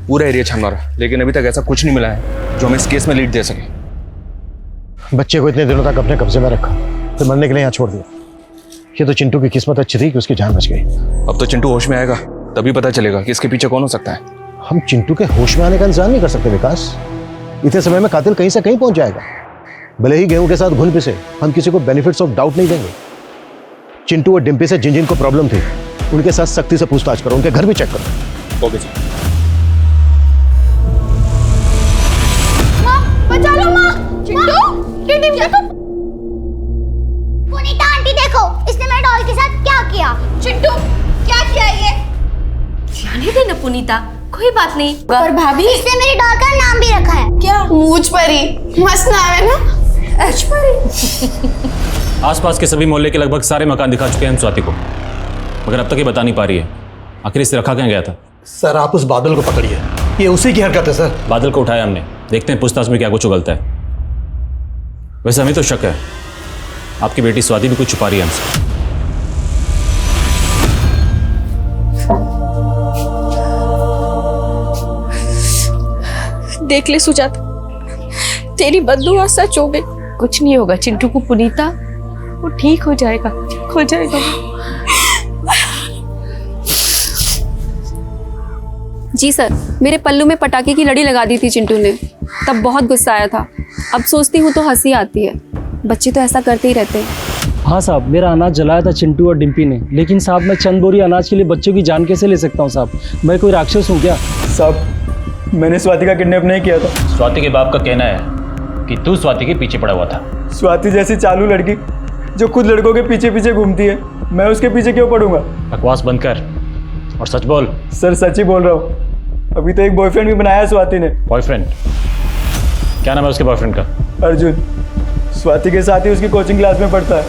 पूरा एरिया छान मारा, लेकिन अभी तक ऐसा कुछ नहीं मिला है जो हमें इस केस में लीड दे सके। बच्चे को इतने दिनों तक अपने कब्जे में रखा, फिर मरने के लिए यहाँ छोड़ दिया। ये तो चिंटू की किस्मत अच्छी थी कि उसकी जान बच गई। अब तो चिंटू होश में आएगा, तभी पता चलेगा कि इसके पीछे कौन हो सकता है। हम चिंटू के होश में आने का इंतजार नहीं कर सकते विकास। इतने समय में कातिल कहीं से कहीं पहुंच जाएगा। भले ही गेहूं के साथ घुल पिसे, हम किसी को बेनिफिट्स ऑफ डाउट नहीं देंगे। चिंटू और डिम्पी से जिन जिन को प्रॉब्लम थी उनके साथ सख्ती से पूछताछ करो, उनके घर भी चेक करो। Okay sir. बचा लो माँ। चिंटू देखो, पुनीता आंटी देखो, इसने मेरे डॉल के साथ क्या किया। चिंटू क्या किया ये? जाने दे ना पुनीता, कोई बात नहीं। पर भाभी इसने मेरी डॉल का नाम भी रखा है। क्या? मूंछ परी। मस्त नाम है ना, ऐश परी। आसपास के सभी मोहल्ले के लगभग सारे मकान दिखा चुके हैं हम स्वाति को, मगर अब तक ये बता नहीं पा रही है आखिर इसे रखा कहाँ गया था। सर आप उस बादल को पकड़िए, ये उसी की हरकत है सर। बादल को उठाया हमने, देखते हैं पूछताछ में क्या कुछ उगलता है। वैसे हमें तो शक है आपकी बेटी स्वाति भी कुछ छुपा रही है हमसे। देख ले सुजाता, तेरी बददुआ सच हो गई। कुछ नहीं होगा चिंटू को पुनीता, वो ठीक हो जाएगा, ठीक हो जाएगा। जी सर, मेरे पल्लू में पटाखे की लड़ी लगा दी थी चिंटू ने, तब बहुत गुस्सा आया था। अब सोचती हूँ तो हंसी आती है। बच्चे तो ऐसा करते ही रहते हैं। हाँ साहब, मेरा अनाज जलाया था चिंटू और डिम्पी ने, लेकिन साहब मैं चंद बोरी अनाज के लिए बच्चों की जान कैसे ले सकता हूँ साहब? मैं कोई राक्षस हूँ क्या? साहब मैंने स्वाति का किडनैप नहीं किया था। स्वाति के बाप का कहना है कि तू स्वाति के पीछे पड़ा हुआ था। स्वाति जैसी चालू लड़की जो खुद लड़कों के पीछे पीछे घूमती है, मैं उसके पीछे क्यों पड़ूंगा? बकवास बंद कर और सच बोल। सर सच ही बोल रहा हूँ, अभी तो एक बॉयफ्रेंड भी बनाया स्वाति ने। बॉयफ्रेंड? क्या नाम है उसके बॉयफ्रेंड का? अर्जुन। स्वाति के साथ ही उसकी कोचिंग क्लास में पढ़ता है।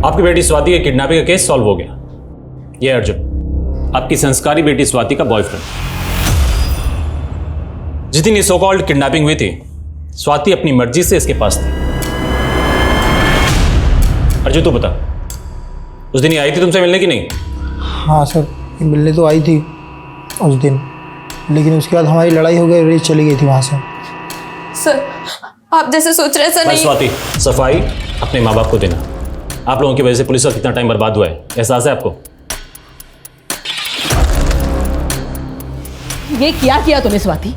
आपकी बेटी स्वाति के किडनैपिंग का केस सॉल्व हो गया। ये अर्जुन आपकी संस्कारी बेटी स्वाति का बॉयफ्रेंड। जिस दिन ये सो कॉल्ड किडनैपिंग हुई थी, स्वाति अपनी मर्जी से इसके पास थी। अर्जुन तू बता, उस दिन ये आई थी तुमसे मिलने की नहीं? हाँ सर, ये मिलने तो आई थी उस दिन, लेकिन उसके बाद हमारी लड़ाई हो गई, रेस चली गई थी वहाँ से। सर आप जैसे सोच रहे हैं सर नहीं। स्वाति, सफाई अपने माँ बाप को देना। आप लोगों की वजह से पुलिस का कितना टाइम बर्बाद हुआ है, एहसास है आपको? ये क्या किया तूने स्वाति?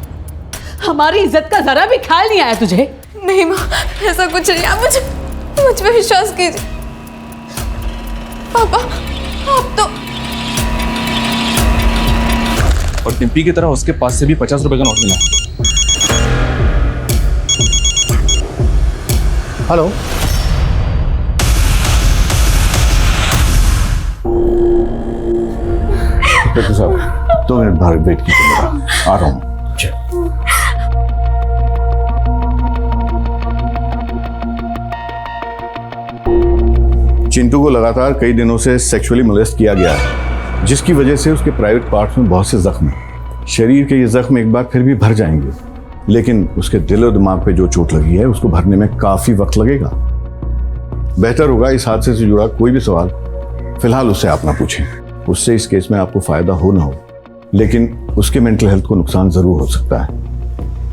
हमारी इज्जत का जरा भी ख्याल नहीं आया तुझे? नहीं माँ, ऐसा कुछ नहीं। आप मुझ पे विश्वास कीजिए। पापा आप तो। और डिम्पी की तरह उसके पास से भी 50 रुपए का नोट मिला। हेलो, डॉक्टर साहब 2 मिनट बाहर वेट कीजिए, आ रहा हूँ। चिंटू को लगातार कई दिनों से सेक्सुअली मोलेस्ट किया गया है, जिसकी वजह से उसके प्राइवेट पार्ट्स में बहुत से जख्म हैं। शरीर के ये जख्म एक बार फिर भी भर जाएंगे, लेकिन उसके दिल और दिमाग पे जो चोट लगी है उसको भरने में काफी वक्त लगेगा। बेहतर होगा इस हादसे से जुड़ा कोई भी सवाल फिलहाल उससे आप ना पूछें। उससे इस केस में आपको फायदा हो ना हो, लेकिन उसके मेंटल हेल्थ को नुकसान जरूर हो सकता है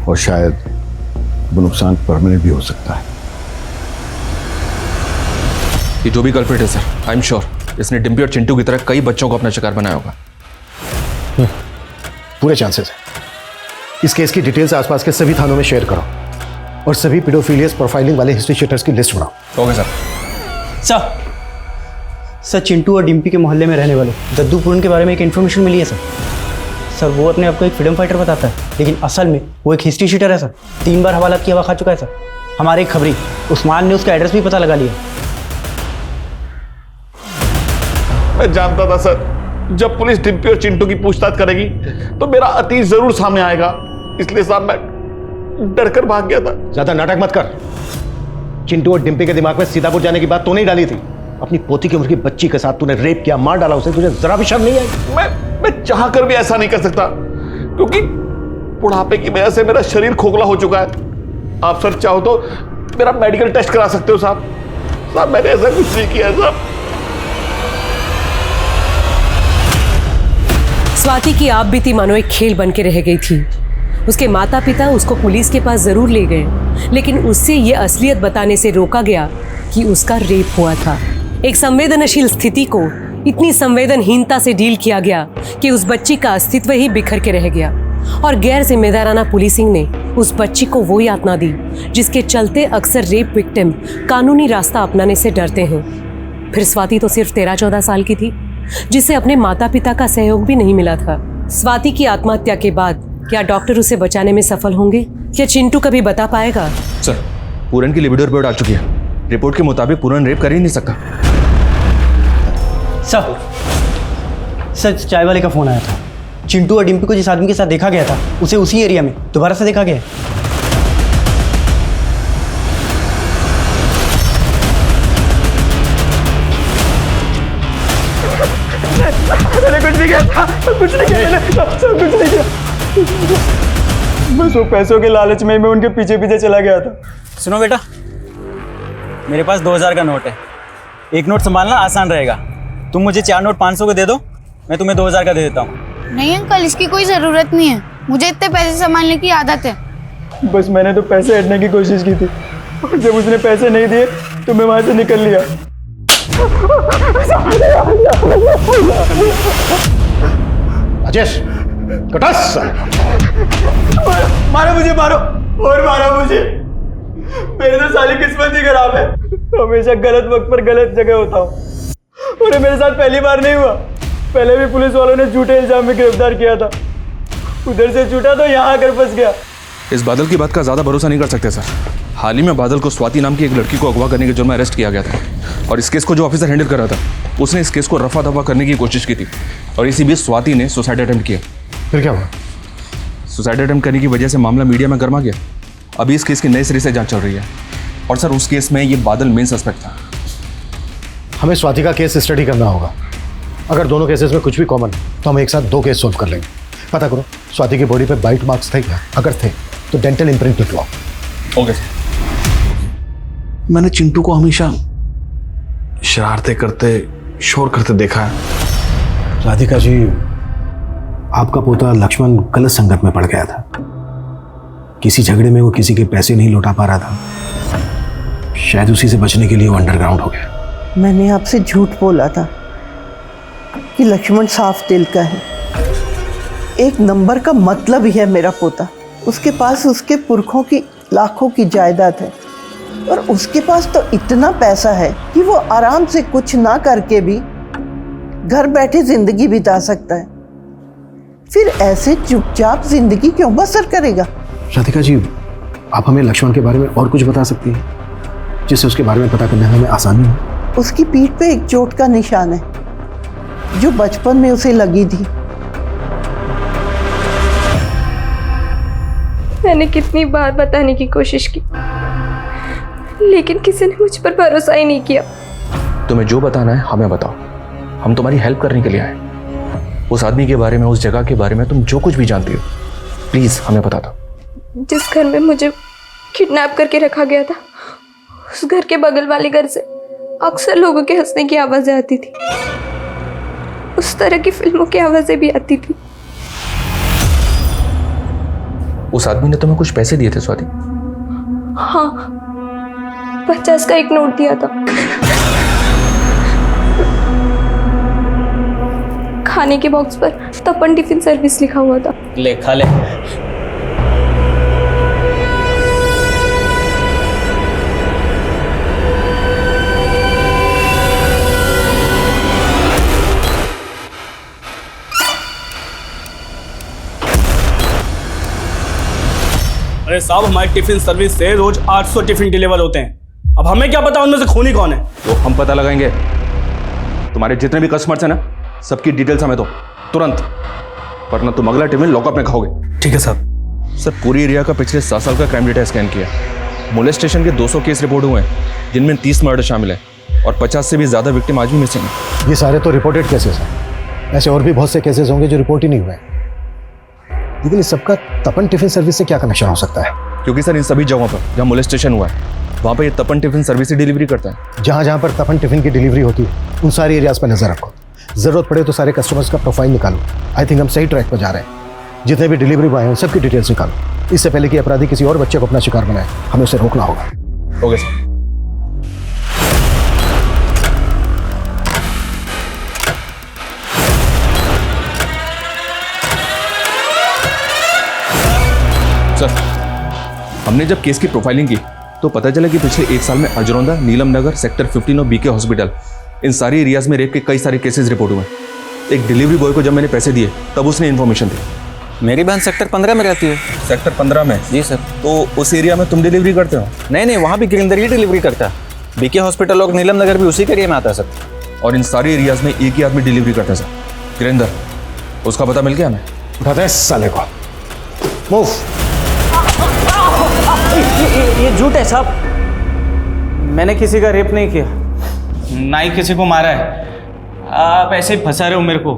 और शायद वो नुकसान परमानेंट भी हो सकता है। ये जो भी कल्प्रिट है सर, आई एम श्योर इसने डिम्पी और चिंटू की तरह कई बच्चों को अपना शिकार बनाया होगा। पूरे चांसेस है। इस केस की डिटेल्स आसपास के सभी थानों में शेयर करो और सभी पेडोफिलियस प्रोफाइलिंग वाले हिस्ट्री शीटर्स की लिस्ट बनाओ। Okay sir. सर चिंटू और डिम्पी के मोहल्ले में रहने वाले दद्दू पूरन के बारे में एक इन्फॉर्मेशन मिली है सर। वो अपने आप को एक फ्रीडम फाइटर बताता है, लेकिन असल में वो एक हिस्ट्री शीटर है सर। 3 बार हवालात की हवा खा चुका है सर। हमारे एक खबरी उस्मान ने उसका एड्रेस भी पता लगा लिया। मैं जानता था सर, जब पुलिस डिम्पी और चिंटू की पूछताछ करेगी तो मेरा अतीत जरूर सामने आएगा, इसलिए साहब मैं डरकर भाग गया था। ज्यादा नाटक मत कर। चिंटू और डिम्पी के दिमाग में सीतापुर जाने की बात तो नहीं डाली थी? अपनी पोती की उम्र की बच्ची के साथ तूने रेप किया, मार डाला उसे, तुझे जरा भी शर्म नहीं आई? मैं चाह कर भी ऐसा नहीं कर सकता, क्योंकि बुढ़ापे की वजह से मेरा शरीर खोखला हो चुका है। आप सर चाहो तो मेरा मेडिकल टेस्ट करा सकते हो साहब। साहब मैंने ऐसा कुछ नहीं किया साहब। स्वाति की आप बीती मानो एक खेल बन के रह गई थी। उसके माता पिता उसको पुलिस के पास जरूर ले गए, लेकिन उससे ये असलियत बताने से रोका गया कि उसका रेप हुआ था। एक संवेदनशील स्थिति को इतनी संवेदनहीनता से डील किया गया कि उस बच्ची का अस्तित्व ही बिखर के रह गया और गैर जिम्मेदाराना पुलिसिंग ने उस बच्ची को वो यातना दी जिसके चलते अक्सर रेप विक्टिम कानूनी रास्ता अपनाने से डरते हैं। फिर स्वाति तो सिर्फ 13-14 साल की थी, जिसे अपने माता पिता का सहयोग भी नहीं मिला था। स्वाति की आत्महत्या के बाद क्या डॉक्टर उसे बचाने में सफल होंगे? क्या चिंटू कभी बता पाएगा? सर पूरन की लिबिडो रिपोर्ट आ चुकी है। रिपोर्ट के मुताबिक पूरन रेप कर ही नहीं सकता। सर चाय वाले का फोन आया था। चिंटू और डिम्पी को जिस आदमी के साथ देखा गया था उसे उसी एरिया में दोबारा से देखा गया है। मैंने कुछ नहीं किया था, कुछ नहीं किया, मैंने सब कुछ नहीं किया। बस वो पैसों के लालच में मैं उनके पीछे पीछे चला गया था। सुनो बेटा, मेरे पास 2000 का नोट है। एक नोट संभालना आसान रहेगा। तुम मुझे 4 नोट 500 के दे दो, मैं तुम्हें 2000 का दे देता हूँ। नहीं अंकल, इसकी कोई जरूरत नहीं है। मुझे इतने पैसे संभालने की आदत है। बस मैंने तो पैसे हटने की कोशिश की थी और जब उसने पैसे नहीं दिए तो मैं वहां से निकल लिया। अजेश, कटास! मारो मुझे, मारो और मारो मुझे। मेरी तो सारी किस्मत ही खराब है। हमेशा गलत वक्त पर गलत जगह होता हूँ और मेरे साथ पहली बार नहीं हुआ। पहले भी पुलिस वालों ने झूठे इल्जाम में गिरफ्तार किया था। उधर से छूटा तो यहाँ आकर फंस गया। इस बादल की बात का ज्यादा भरोसा नहीं कर सकते सर। हाल ही में बादल को स्वाति नाम की एक लड़की को अगवा करने के जुर्म में अरेस्ट किया गया था और इस केस को जो ऑफिसर हैंडल कर रहा था उसने इस केस को रफा दफा करने की कोशिश की थी और इसी बीच स्वाति ने सुसाइड अटेम्प्ट किया। फिर क्या हुआ? सुसाइड अटेम्प्ट करने की वजह से मामला मीडिया में गर्मा गया। अभी इस केस की नए सिरे से जांच चल रही है और सर उस केस में ये बादल मेन सस्पेक्ट था। हमें स्वाति का केस स्टडी करना होगा। अगर दोनों केसेस में कुछ भी कॉमन तो हम एक साथ 2 केस सॉल्व कर लेंगे। पता करो स्वाति की बॉडी पे बाइट मार्क्स थे क्या? अगर थे तो डेंटल इम्प्रिंट निकलवाओ। Okay sir. मैंने चिंटू को हमेशा शरारतें करते, शोर करते देखा है। राधिका जी, आपका पोता लक्ष्मण गलत संगत में पड़ गया था। किसी झगड़े में वो किसी के पैसे नहीं लौटा पा रहा था। शायद उसी से बचने के लिए वो अंडरग्राउंड हो गया। मैंने आपसे झूठ बोला था कि लक्ष्मण साफ दिल का है। 1 नंबर का मतलब ही है मेरा पोता। उसके पास उसके पुरखों की लाखों की जायदाद है और उसके पास तो इतना पैसा है कि वो आराम से कुछ ना करके भी घर बैठे जिंदगी बिता सकता है, फिर ऐसे चुपचाप जिंदगी क्यों बसर करेगा? राधिका जी, आप हमें लक्ष्मण के बारे में और कुछ बता सकती हैं जिससे उसके बारे में पता करने में हमें आसानी हो? उसकी पीठ पे एक चोट का निशान है जो बचपन में उसे लगी थी। मैंने कितनी बार बताने की कोशिश की, लेकिन किसी ने मुझ पर भरोसा ही नहीं किया। तुम्हें जो बताना है हमें बताओ, हम तुम्हारी हेल्प करने के लिए आए। उस आदमी के बारे में, उस जगह के बारे में तुम जो कुछ भी जानती हो, प्लीज हमें बता दो। जिस घर में मुझे किडनैप करके रखा गया था, उस घर के बगल वाले घर से अक्सर लोगों के हंसने की आवाजें आती थी। उस तरह की फिल्मों की आवाजें भी आती थी। उस आदमी ने तुम्हें कुछ पैसे दिए थे स्वाति? हाँ, 50 का एक नोट दिया था। खाने के बॉक्स पर तपन टिफिन सर्विस लिखा हुआ था। ले खा ले। अरे साहब, हमारी टिफिन सर्विस से रोज 800 टिफिन डिलीवर होते हैं। अब हमें क्या पता उनमें से खूनी कौन है? तो हम पता लगाएंगे। तुम्हारे जितने भी कस्टमर्स हैं ना, सबकी डिटेल्स हमें दो तुरंत, वरना तुम अगला टिफिन लॉकअप में खाओगे। ठीक है साहब। सर, पूरी एरिया का पिछले 7 साल का क्राइम डेटा स्कैन किया। मोलेस्टेशन के 200 केस रिपोर्ट हुए हैं, जिनमें 30 मर्डर शामिल है और 50 से भी ज़्यादा विक्टिम आज भी मिसिंग है। ये सारे तो रिपोर्टेड केसेस हैं। ऐसे और भी बहुत से केसेस होंगे जो रिपोर्ट ही नहीं हुए, लेकिन इस सबका तपन टिफिन सर्विस से क्या कनेक्शन हो सकता है? क्योंकि सर, इन सभी जगहों पर जहाँ मोलेस्टेशन हुआ है, वहाँ पर ये तपन टिफिन सर्विस ही डिलीवरी करता है। जहाँ जहाँ पर तपन टिफिन की डिलीवरी होती है, उन सारी एरियाज पर नजर रखो। जरूरत पड़े तो सारे कस्टमर्स का प्रोफाइल निकालो। आई थिंक हम सही ट्रैक पर जा रहे हैं। जितने भी डिलीवरी बॉय हैं उन सबकी डिटेल्स निकालो। इससे पहले कि अपराधी किसी और बच्चे को अपना शिकार बनाए, हमें उसे रोकना होगा। Okay sir. सर, हमने जब केस की प्रोफाइलिंग की तो पता चला कि पिछले 1 साल में अजरौंदा, नीलम नगर, सेक्टर 15 और बीके हॉस्पिटल, इन सारी एरियाज में रेप के कई सारे केसेस रिपोर्ट हुए। एक डिलीवरी बॉय को जब मैंने पैसे दिए तब उसने इन्फॉर्मेशन दी। मेरी बहन सेक्टर 15 में रहती है। सेक्टर 15 में? जी सर। तो उस एरिया में तुम डिलीवरी करते हो? नहीं, वहाँ भी गिरिंदर ही डिलीवरी करता है। बीके हॉस्पिटल और नीलम नगर भी उसी के एरिया में आता है सर। और इन सारे एरियाज में एक ही आदमी डिलीवरी करता है सर, गिरिंदर। उसका पता मिल गया हमें? उठाते हैं साले को। मूव। ये झूठ है साहब। मैंने किसी का रेप नहीं किया, ना ही किसी को मारा है। आप ऐसे ही फंसा रहे हो मेरे को।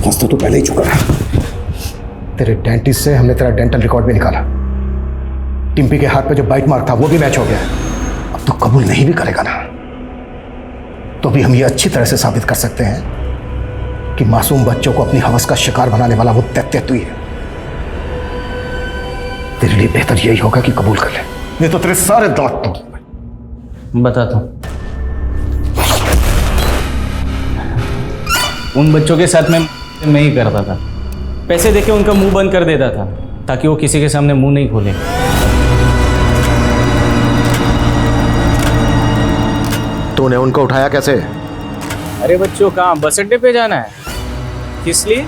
फंस तो तू पहले ही चुका है। तेरे डेंटिस्ट से हमने तेरा डेंटल रिकॉर्ड भी निकाला। टिम्पी के हाथ पे जो बाइट मार्क था वो भी मैच हो गया। अब तो कबूल नहीं भी करेगा ना, तो भी हम ये अच्छी तरह से साबित कर सकते हैं कि मासूम बच्चों को अपनी हवस का शिकार बनाने वाला वो तू ही है। तेरे लिए बेहतर यही होगा कि कबूल कर ले, नहीं तो तेरे सारे दांत तोड़। बताता हूँ। उन बच्चों के साथ मैं ही करता था। पैसे देके उनका मुंह बंद कर देता था ताकि वो किसी के सामने मुंह नहीं खोले। तूने उनको उठाया कैसे? अरे बच्चों, कहाँ बस अड्डे पे जाना है? किस लिए?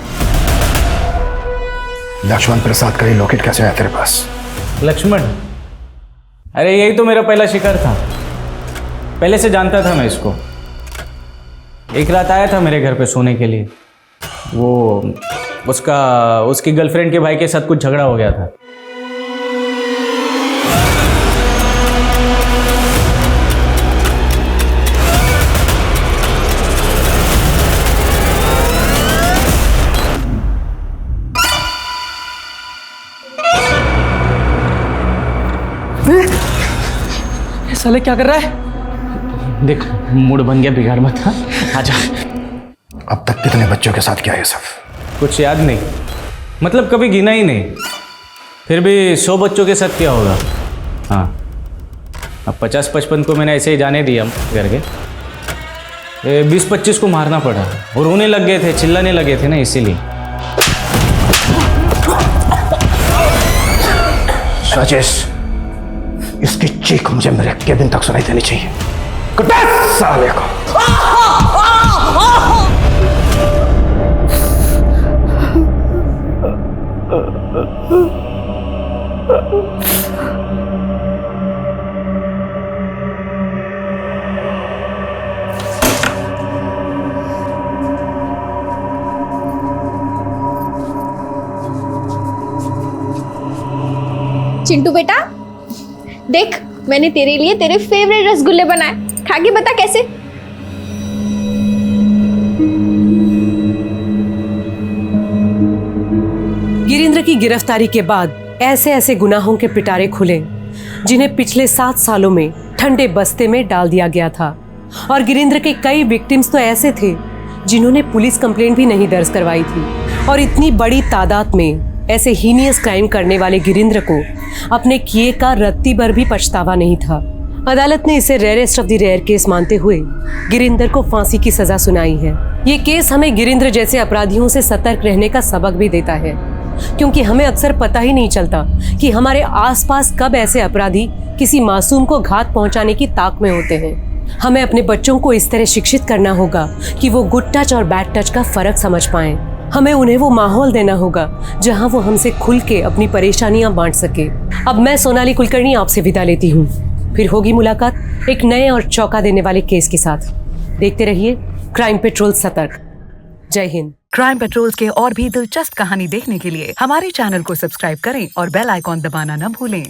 लक्ष्मण प्रसाद का ये लॉकेट कैसे आया तेरे पास? लक्ष्मण? अरे यही तो मेरा पहला शिकार था। पहले से जानता था मैं इसको। एक रात आया था मेरे घर पे सोने के लिए। वो उसकी गर्लफ्रेंड के भाई के साथ कुछ झगड़ा हो गया था। साले क्या कर रहा है? देख, मूड बन गया, बिगाड़ मत। हाँ, आजा। अब तक कितने बच्चों के साथ किया ये सब? कुछ याद नहीं, मतलब कभी गिना ही नहीं। फिर भी 100 बच्चों के साथ किया होगा। हाँ, अब 50-55 को मैंने ऐसे ही जाने दिया घर के। 20-25 को मारना पड़ा और रोने लग गए थे, चिल्लाने लगे थे ना, इसीलिए। राजेश, इसकी चीख मुझे मेरे केबिन तक सुनाई देनी चाहिए। साले को। चिंटू बेटा देख, मैंने तेरे लिए तेरे फेवरेट रसगुल्ले बनाए, खा के बता कैसे। गिरिंद्र की गिरफ्तारी के बाद ऐसे ऐसे गुनाहों के पिटारे खुले जिन्हें पिछले 7 सालों में ठंडे बस्ते में डाल दिया गया था। और गिरिंद्र के कई विक्टिम्स तो ऐसे थे जिन्होंने पुलिस कंप्लेंट भी नहीं दर्ज करवाई थी। और इतनी बड़ी तादाद में ऐसे हीनियस क्राइम करने वाले गिरिंद्र को अपने किए का रत्ती भर भी पछतावा नहीं था। अदालत ने इसे rarest of the rare case मानते हुए गिरिंद्र को फांसी की सजा सुनाई है। ये केस हमें गिरिंद्र जैसे अपराधियों से सतर्क रहने का सबक भी देता है, क्योंकि हमें अक्सर पता ही नहीं चलता कि हमारे आसपास कब ऐसे अपराधी किसी मासूम को घात पहुंचाने की ताक में होते हैं। हमें अपने बच्चों को इस तरह शिक्षित करना होगा कि वो गुड टच और बैड टच का फर्क समझ पाएं। हमें उन्हें वो माहौल देना होगा जहां वो हमसे खुल के अपनी परेशानियां बांट सके। अब मैं सोनाली कुलकर्णी आपसे विदा लेती हूँ। फिर होगी मुलाकात एक नए और चौंका देने वाले केस के साथ। देखते रहिए क्राइम पेट्रोल सतर्क। जय हिंद। क्राइम पेट्रोल के और भी दिलचस्प कहानी देखने के लिए हमारे चैनल को सब्सक्राइब करें और बेल आइकॉन दबाना न भूलें।